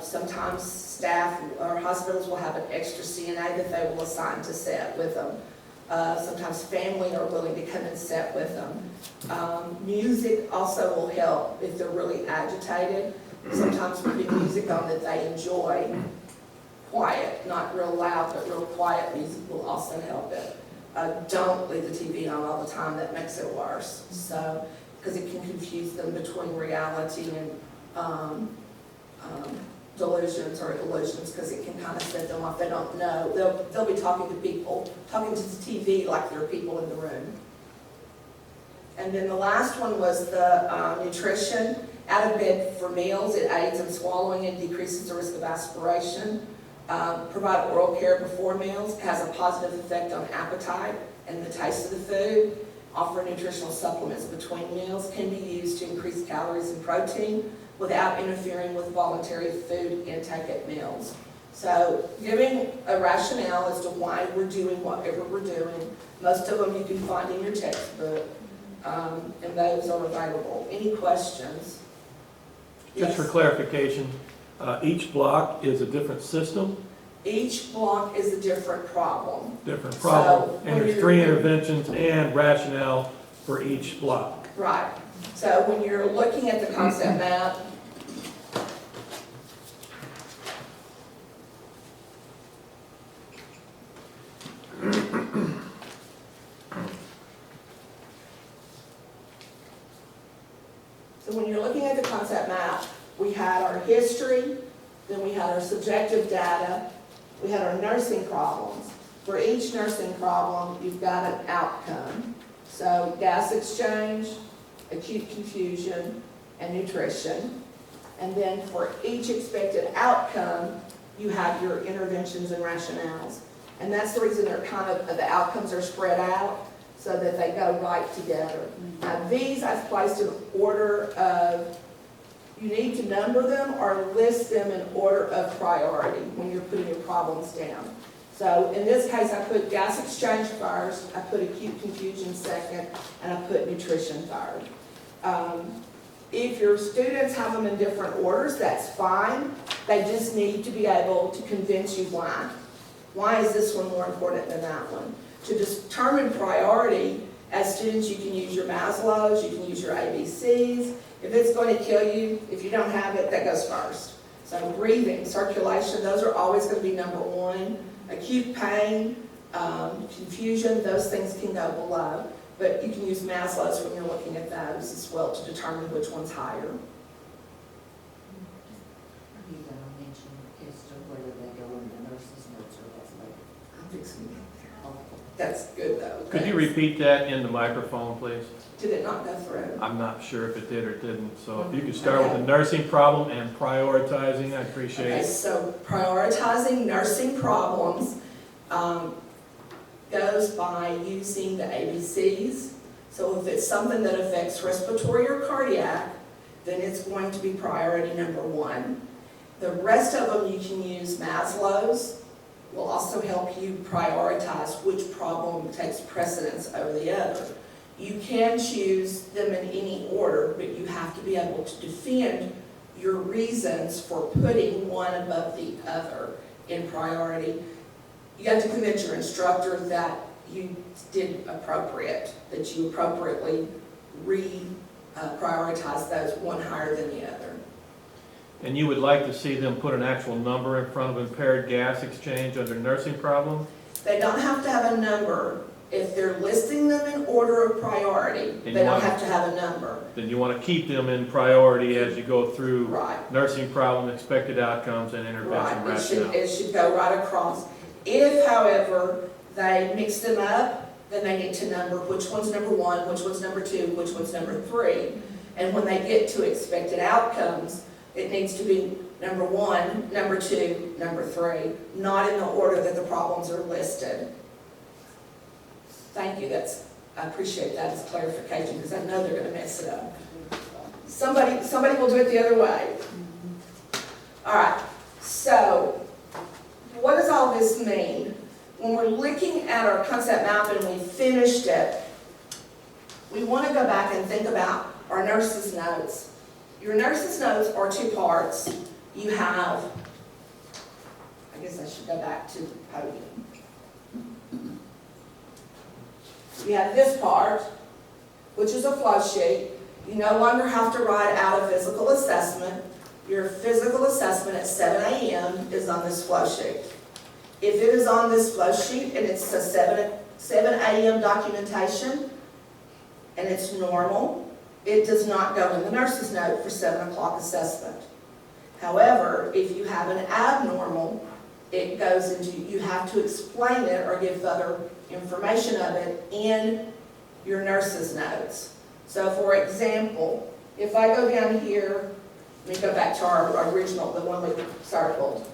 Sometimes staff or hospitals will have an extra CNA that they will assign to sit with them. Sometimes family are willing to come and sit with them. Music also will help if they're really agitated. Sometimes putting music on that they enjoy, quiet, not real loud, but real quiet music will also help it. Don't leave the TV on all the time, that makes it worse. So, because it can confuse them between reality and delusions or illusions, because it can kind of set them off. They don't know. They'll be talking to people, talking to the TV like there are people in the room. And then the last one was the nutrition. Out of bed for meals, it aids in swallowing and decreases the risk of aspiration. Provide oral care before meals, has a positive effect on appetite and the taste of the food. Offer nutritional supplements between meals, can be used to increase calories and protein without interfering with voluntary food intake at meals. So giving a rationale as to why we're doing whatever we're doing. Most of them you can find in your textbook, and those are available. Any questions? Just for Yes. clarification, each block is a different system, Each block is a different problem. different problem, So, and when there's you're- 3 interventions and rationale for each block. Right. So when you're looking at the concept map, so when you're looking at the concept map, we had our history, then we had our subjective data, we had our nursing problems. For each nursing problem, you've got an outcome. So gas exchange, acute confusion, and nutrition. And then for each expected outcome, you have your interventions and rationales. And that's the reason they're the outcomes are spread out so that they go right together. Now these I've placed in order of, you need to number them or list them in order of priority when you're putting your problems down. So in this case, I put gas exchange first, I put acute confusion second, and I put nutrition third. If your students have them in different orders, that's fine. They just need to be able to convince you why. Why is this one more important than that one? To determine priority, as students, you can use your Maslow's, you can use your ABCs. If it's going to kill you, if you don't have it, that goes first. So breathing, circulation, those are always going to be number one. Acute pain, confusion, those things can go below. But you can use Maslow's when you're looking at those as well to determine which one's higher. Are you gonna mention as to whether they go in the nurse's notes or that's later? I'm fixing it. Oh, That's good though. Could you Thanks. repeat that in the microphone, please? Did it not go through? I'm not sure if it did or didn't, so if you could start with the nursing problem and prioritizing, I appreciate Okay, it. so prioritizing nursing problems goes by using the ABCs. So if it's something that affects respiratory or cardiac, then it's going to be priority number one. The rest of them you can use Maslow's. Will also help you prioritize which problem takes precedence over the other. You can choose them in any order, but you have to be able to defend your reasons for putting one above the other in priority. You have to convince your instructor that you did appropriate, that you appropriately prioritize those one higher than the other. And you would like to see them put an actual number in front of impaired gas exchange under nursing problem? They don't have to have a number. If they're listing them in order of priority, they don't have to have a number. Then you want to keep them in priority as you go through Right. nursing problem, expected outcomes, and intervention Right, rationale. it should go right across. If, however, they mix them up, then they need to number which one's number one, which one's number two, which one's number three. And when they get to expected outcomes, it needs to be number one, number two, number three, not in the order that the problems are listed. Thank you, I appreciate that as clarification, because I know they're gonna mess it up. Somebody will do it the other way. All right, so what does all this mean? When we're looking at our concept map and we finished it, we want to go back and think about our nurse's notes. Your nurse's notes are two parts. You have, I guess I should go back to the podium. You have this part, which is a flow sheet. You no longer have to write out a physical assessment. Your physical assessment at 7 a.m. is on this flow sheet. If it is on this flow sheet and it's a 7 a.m. documentation and it's normal, it does not go in the nurse's note for 7 o'clock assessment. However, if you have an abnormal, it goes into, you have to explain it or give other information of it in your nurse's notes. So for example, if I go down here, let me go back to our original, the one we circled.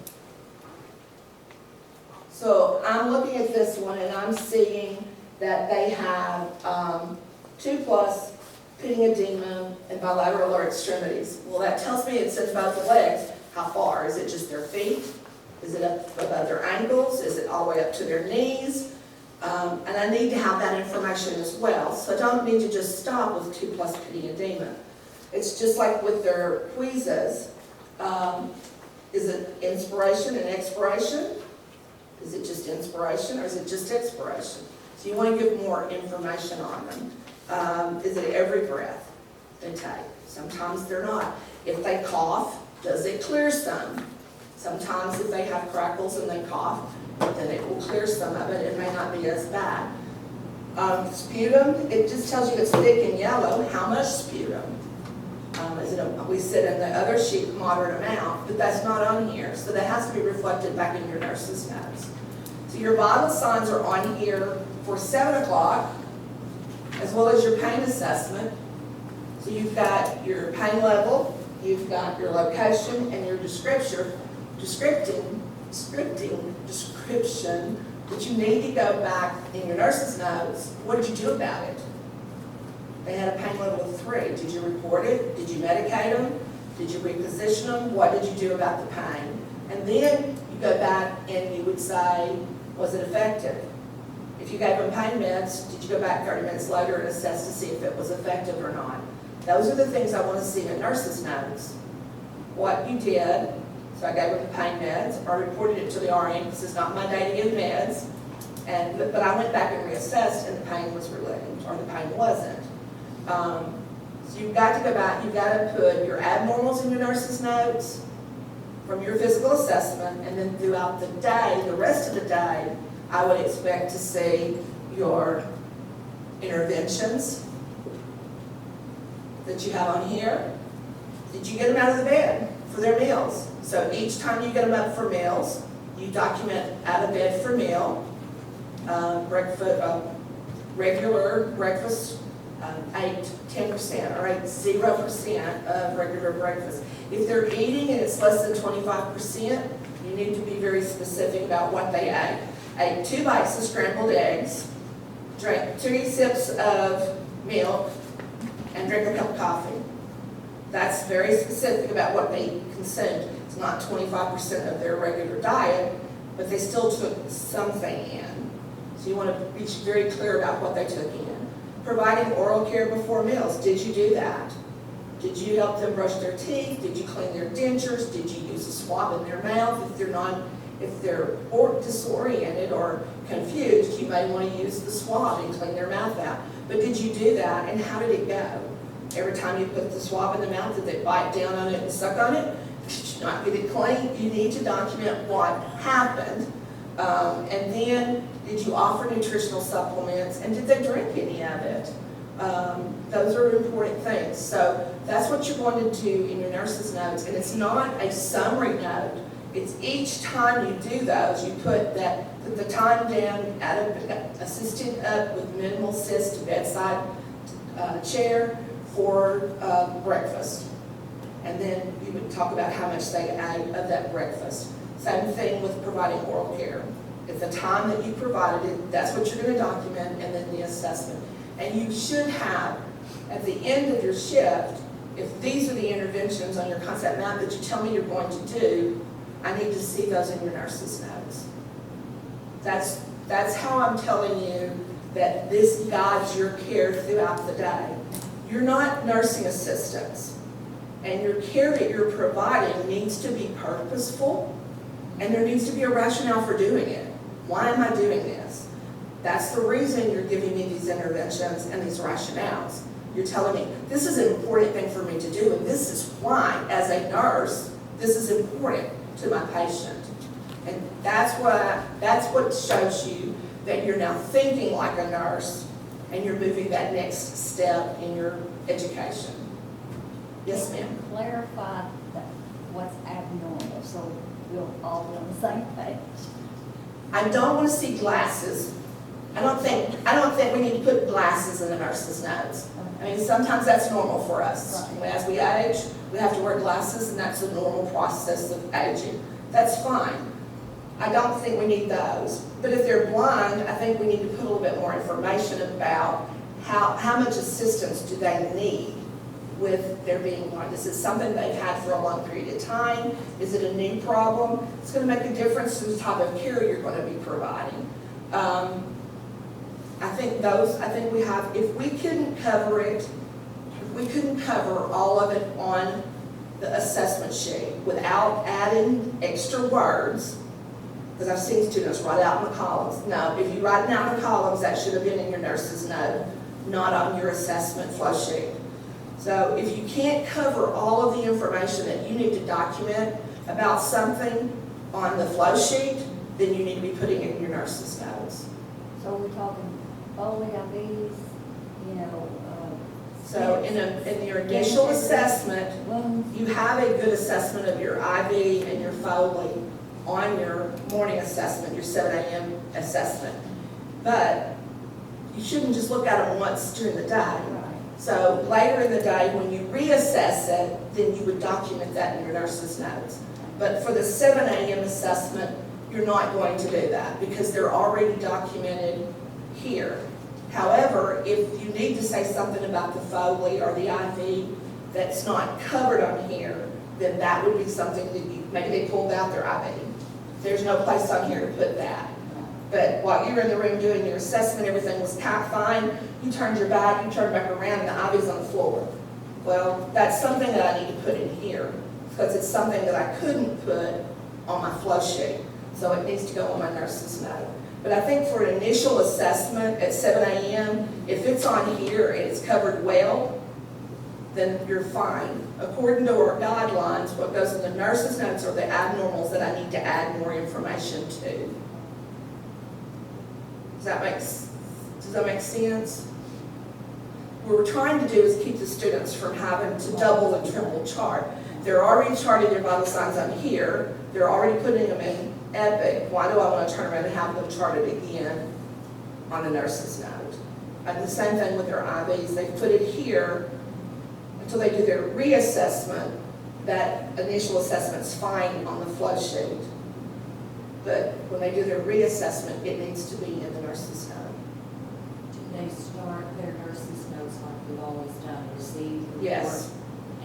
So I'm looking at this one and I'm seeing that they have 2+ pitting edema and bilateral lower extremities. Well, that tells me it's in both legs. How far? Is it just their feet? Is it up above their ankles? Is it all the way up to their knees? And I need to have that information as well. So I don't need to just stop with 2+ pitting edema. It's just like with their wheezes. Is it inspiration and expiration? Is it just inspiration or is it just expiration? So you want to give more information on them. Is it every breath? they take. Sometimes they're not. If they cough, does it clear some? Sometimes if they have crackles and they cough, then it will clear some of it. It may not be as bad. Sputum, it just tells you it's thick and yellow. How much sputum? We said in the other sheet, moderate amount, but that's not on here. So that has to be reflected back in your nurse's notes. So your vital signs are on here for 7 o'clock, as well as your pain assessment. So you've got your pain level, you've got your location, and your description, but you need to go back in your nurse's notes. What did you do about it? They had a pain level of 3. Did you report it? Did you medicate them? Did you reposition them? What did you do about the pain? And then you go back and you would say, was it effective? If you gave them pain meds, did you go back 30 minutes later and assess to see if it was effective or not? Those are the things I want to see in nurse's notes. What you did, so I gave them the pain meds, I reported it to the RN, this is not my day to give meds, but I went back and reassessed and the pain was relieved, or the pain wasn't. So you've got to go back, you've got to put your abnormals in your nurse's notes from your physical assessment, and then throughout the day, the rest of the day, I would expect to see your interventions that you have on here. Did you get them out of the bed for their meals? So each time you get them up for meals, you document out of bed for meal, regular breakfast, 10% or 0% of regular breakfast. If they're eating and it's less than 25%, you need to be very specific about what they ate. Ate 2 bites of scrambled eggs, drank 2 sips of milk, and drink a cup of coffee. That's very specific about what they consumed. It's not 25% of their regular diet, but they still took something in. So you want to be very clear about what they took in. Providing oral care before meals. Did you do that? Did you help them brush their teeth? Did you clean their dentures? Did you use a swab in their mouth? If they're disoriented or confused, you may want to use the swab and clean their mouth out. But did you do that, and how did it go? Every time you put the swab in the mouth, did they bite down on it and suck on it? Did you not get it clean? You need to document what happened. And then, did you offer nutritional supplements, and did they drink any of it? Those are important things. So that's what you're going to do in your nurse's notes, and it's not a summary note. It's each time you do those, you put the time down, assisted up with minimal assist bedside chair for breakfast. And then you would talk about how much they ate of that breakfast. Same thing with providing oral care. At the time that you provided it, that's what you're going to document, and then the assessment. And you should have, at the end of your shift, if these are the interventions on your concept map that you tell me you're going to do, I need to see those in your nurse's notes. That's how I'm telling you that this guides your care throughout the day. You're not nursing assistants, and your care that you're providing needs to be purposeful, and there needs to be a rationale for doing it. Why am I doing this? That's the reason you're giving me these interventions and these rationales. You're telling me, this is an important thing for me to do, and this is why, as a nurse, this is important to my patient. And that's what shows you that you're now thinking like a nurse, and you're moving that next step in your education. Yes, ma'am? Clarify what's abnormal, so we'll all be on the same page. I don't want to see glasses. I don't think we need to put glasses in the nurse's notes. I mean, sometimes that's normal for us. Right. As we age, we have to wear glasses, and that's a normal process of aging. That's fine. I don't think we need those. But if they're blind, I think we need to put a little bit more information about how much assistance do they need with their being blind. Is it something they've had for a long period of time? Is it a new problem? It's going to make a difference to the type of care you're going to be providing. I think we have, if we couldn't cover it, if we couldn't cover all of it on the assessment sheet without adding extra words, because I've seen students write out in the columns. No, if you write it out in the columns, that should have been in your nurse's note, not on your assessment flow sheet. So if you can't cover all of the information that you need to document about something on the flow sheet, then you need to be putting it in your nurse's notes. So we're talking Foley IVs, you know, So in your initial assessment, wounds. you have a good assessment of your IV and your Foley on your morning assessment, your 7 a.m. assessment. But you shouldn't just look at them once during the day. Right. So later in the day, when you reassess it, then you would document that in your nurse's notes. But for the 7 a.m. assessment, you're not going to do that because they're already documented here. However, if you need to say something about the Foley or the IV that's not covered on here, then that would be something that maybe they pulled out their IV. There's no place on here to put that. But while you were in the room doing your assessment, everything was fine, you turned your back, you turned back around, and the IV's on the floor. Well, that's something that I need to put in here, because it's something that I couldn't put on my flow sheet. So it needs to go on my nurse's note. But I think for an initial assessment at 7 a.m., if it's on here and it's covered well, then you're fine. According to our guidelines, what goes in the nurse's notes are the abnormals that I need to add more information to. Does that make sense? What we're trying to do is keep the students from having to double and triple chart. They're already charting their vital signs on here. They're already putting them in Epic. Why do I want to turn around and have them charted again on the nurse's note? And the same thing with their IVs. They put it here until they do their reassessment. That initial assessment's fine on the flow sheet. But when they do their reassessment, it needs to be in the nurse's note. Do they start their nurse's notes like we've always done, receive, report? Yes.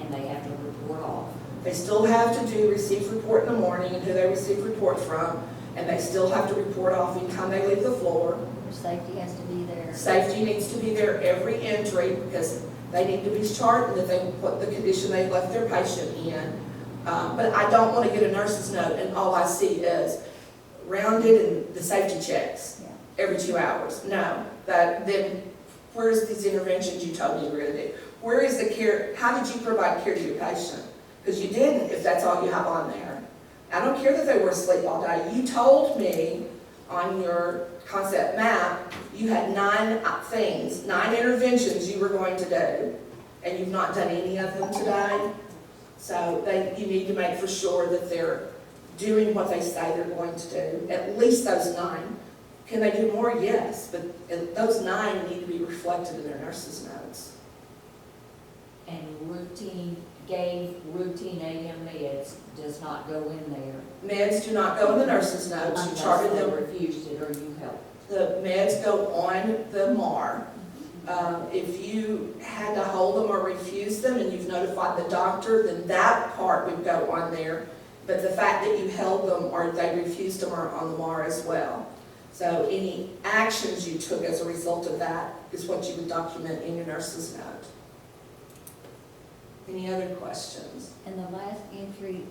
And they have to report off? They still have to do receive report in the morning and who they receive report from, and they still have to report off anytime they leave the floor. Safety has to be there. Safety needs to be there every entry because they need to be charting that they what the condition they left their patient in. But I don't want to get a nurse's note and all I see is rounded and the safety checks every 2 hours. No, then where's these interventions you told me you were going to do? Where is the care? How did you provide care to your patient? Because you didn't if that's all you have on there. I don't care that they were asleep all day. You told me on your concept map you had 9 things, 9 interventions you were going to do, and you've not done any of them today. So you need to make for sure that they're doing what they say they're going to do, at least those 9. Can they do more? Yes, but those 9 need to be reflected in their nurse's notes. And gave routine AM meds does not go in there. Meds do not go in the nurse's notes. You Unless charted they them. refused it or you helped. The meds go on the MAR. If you had to hold them or refuse them and you've notified the doctor, then that part would go on there. But the fact that you held them or they refused them are on the MAR as well. So any actions you took as a result of that is what you would document in your nurse's note. Any other questions? And the last entry,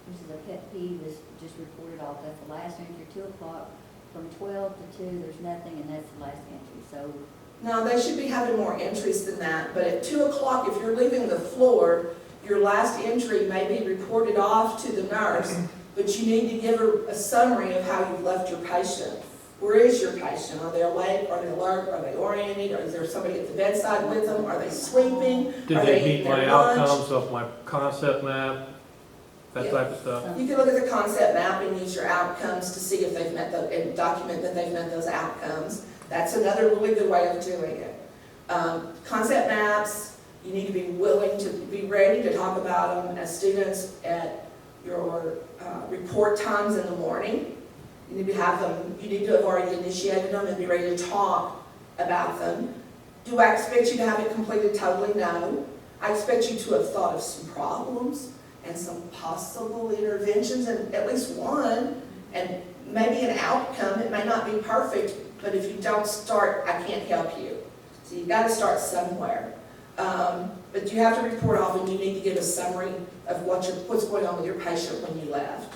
this is a pet peeve, is just reported off, that's the last entry, 2 o'clock, from 12 to 2, there's nothing, and that's the last entry, so. No, they should be having more entries than that, but at 2 o'clock, if you're leaving the floor, your last entry may be reported off to the nurse, but you need to give her a summary of how you've left your patient. Where is your patient? Are they awake? Are they alert? Are they oriented? Or is there somebody at the bedside with them? Are they sleeping? Did Are they eating meet my their lunch? outcomes of my concept map? That Yeah. type of stuff? You can look at the concept map and use your outcomes to see if they've met and document that they've met those outcomes. That's another really good way of doing it. Concept maps, you need to be willing to be ready to talk about them as students at your report times in the morning. You need to have them, you need to have already initiated them and be ready to talk about them. Do I expect you to have it completed totally? No. I expect you to have thought of some problems and some possible interventions, and at least one, and maybe an outcome. It may not be perfect, but if you don't start, I can't help you. So you've got to start somewhere. But you have to report off, and you need to give a summary of what's going on with your patient when you left.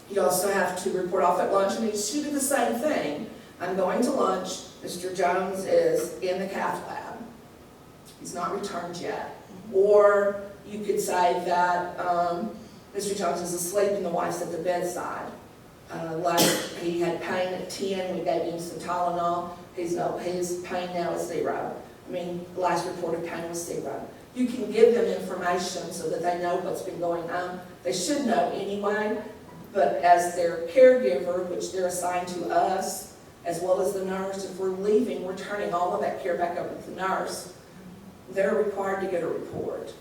You also have to report off at lunch, and you should do the same thing. I'm going to lunch. Mr. Jones is in the cath lab. He's not returned yet. Or you could say that Mr. Jones is asleep and the wife's at the bedside. Like he had pain at 10, we gave him some Tylenol. His pain now is 0. I mean, the last reported pain was 0. You can give them information so that they know what's been going on. They should know anyway, but as their caregiver, which they're assigned to us, as well as the nurse, if we're leaving, we're turning all of that care back over to the nurse. They're required to get a report.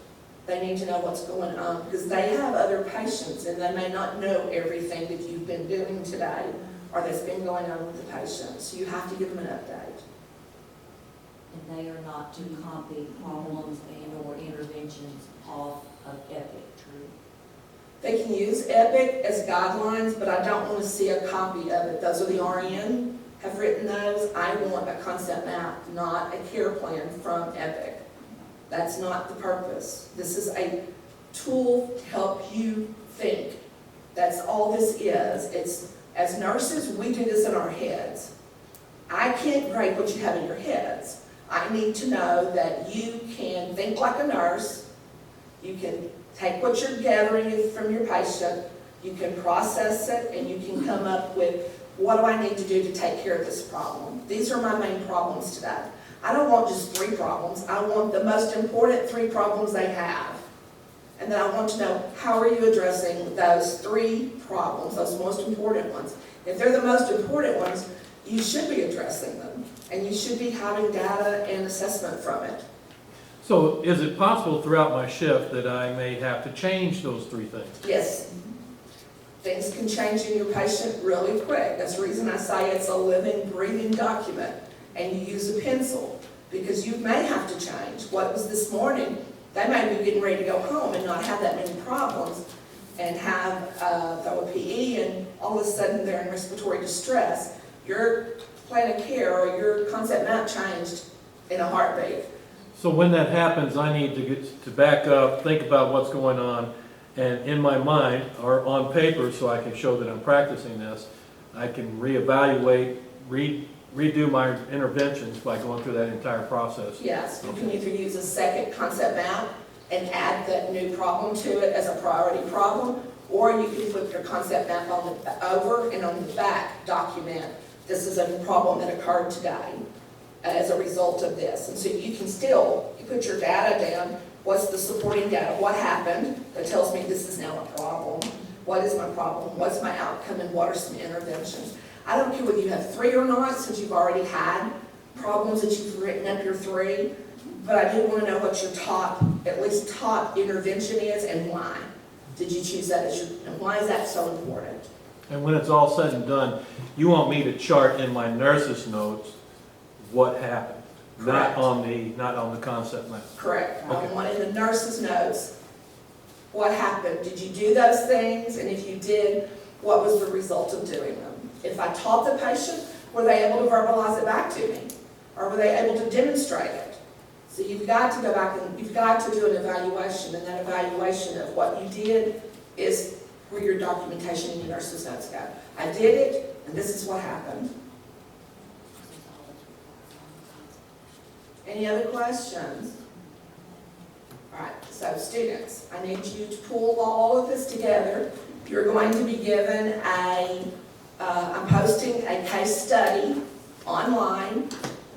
They need to know what's going on because they have other patients and they may not know everything that you've been doing today or that's been going on with the patient. So you have to give them an update. And they are not to copy problems and/or interventions off of Epic, true? They can use Epic as guidelines, but I don't want to see a copy of it. Those are the RN have written those. I want a concept map, not a care plan from Epic. That's not the purpose. This is a tool to help you think. That's all this is. It's, as nurses, we do this in our heads. I can't grade what you have in your heads. I need to know that you can think like a nurse, you can take what you're gathering from your patient, you can process it, and you can come up with, what do I need to do to take care of this problem? These are my main problems today. I don't want just 3 problems. I want the most important 3 problems they have. And then I want to know, how are you addressing those 3 problems, those most important ones? If they're the most important ones, you should be addressing them. And you should be having data and assessment from it. So is it possible throughout my shift that I may have to change those 3 things? Yes. Things can change in your patient really quick. That's the reason I say it's a living, breathing document. And you use a pencil, because you may have to change. What was this morning, they may be getting ready to go home and not have that many problems and have throw a PE and all of a sudden they're in respiratory distress. Your plan of care or your concept map changed in a heartbeat. So when that happens, I need to get to back up, think about what's going on, and in my mind, or on paper, so I can show that I'm practicing this, I can reevaluate, redo my interventions by going through that entire process. Yes, you can either use a second concept map and add that new problem to it as a priority problem, or you can put your concept map on the over and on the back document, this is a problem that occurred today as a result of this. And so you can still put your data down, what's the supporting data, what happened that tells me this is now a problem, what is my problem, what's my outcome, and what are some interventions. I don't care whether you have 3 or not, since you've already had problems that you've written up your 3, but I do want to know what your top, at least top intervention is and why. Did you choose that as your, and why is that so important? And when it's all said and done, you want me to chart in my nurse's notes what happened, Correct. not on the concept map. Correct. Okay. I want in the nurse's notes, what happened? Did you do those things? And if you did, what was the result of doing them? If I taught the patient, were they able to verbalize it back to me? Or were they able to demonstrate it? So you've got to go back and you've got to do an evaluation, and that evaluation of what you did is where your documentation and your nurse's notes go. I did it, and this is what happened. Any other questions? All right, so students, I need you to pull all of this together. You're going to be given I'm posting a case study online.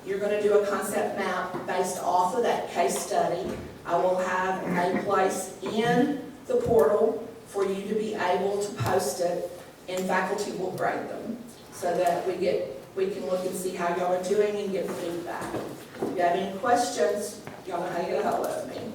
You're going to do a concept map based off of that case study. I will have a place in the portal for you to be able to post it, and faculty will grade them so that we can look and see how y'all are doing and get feedback. If you have any questions, y'all know how to get a hold of me.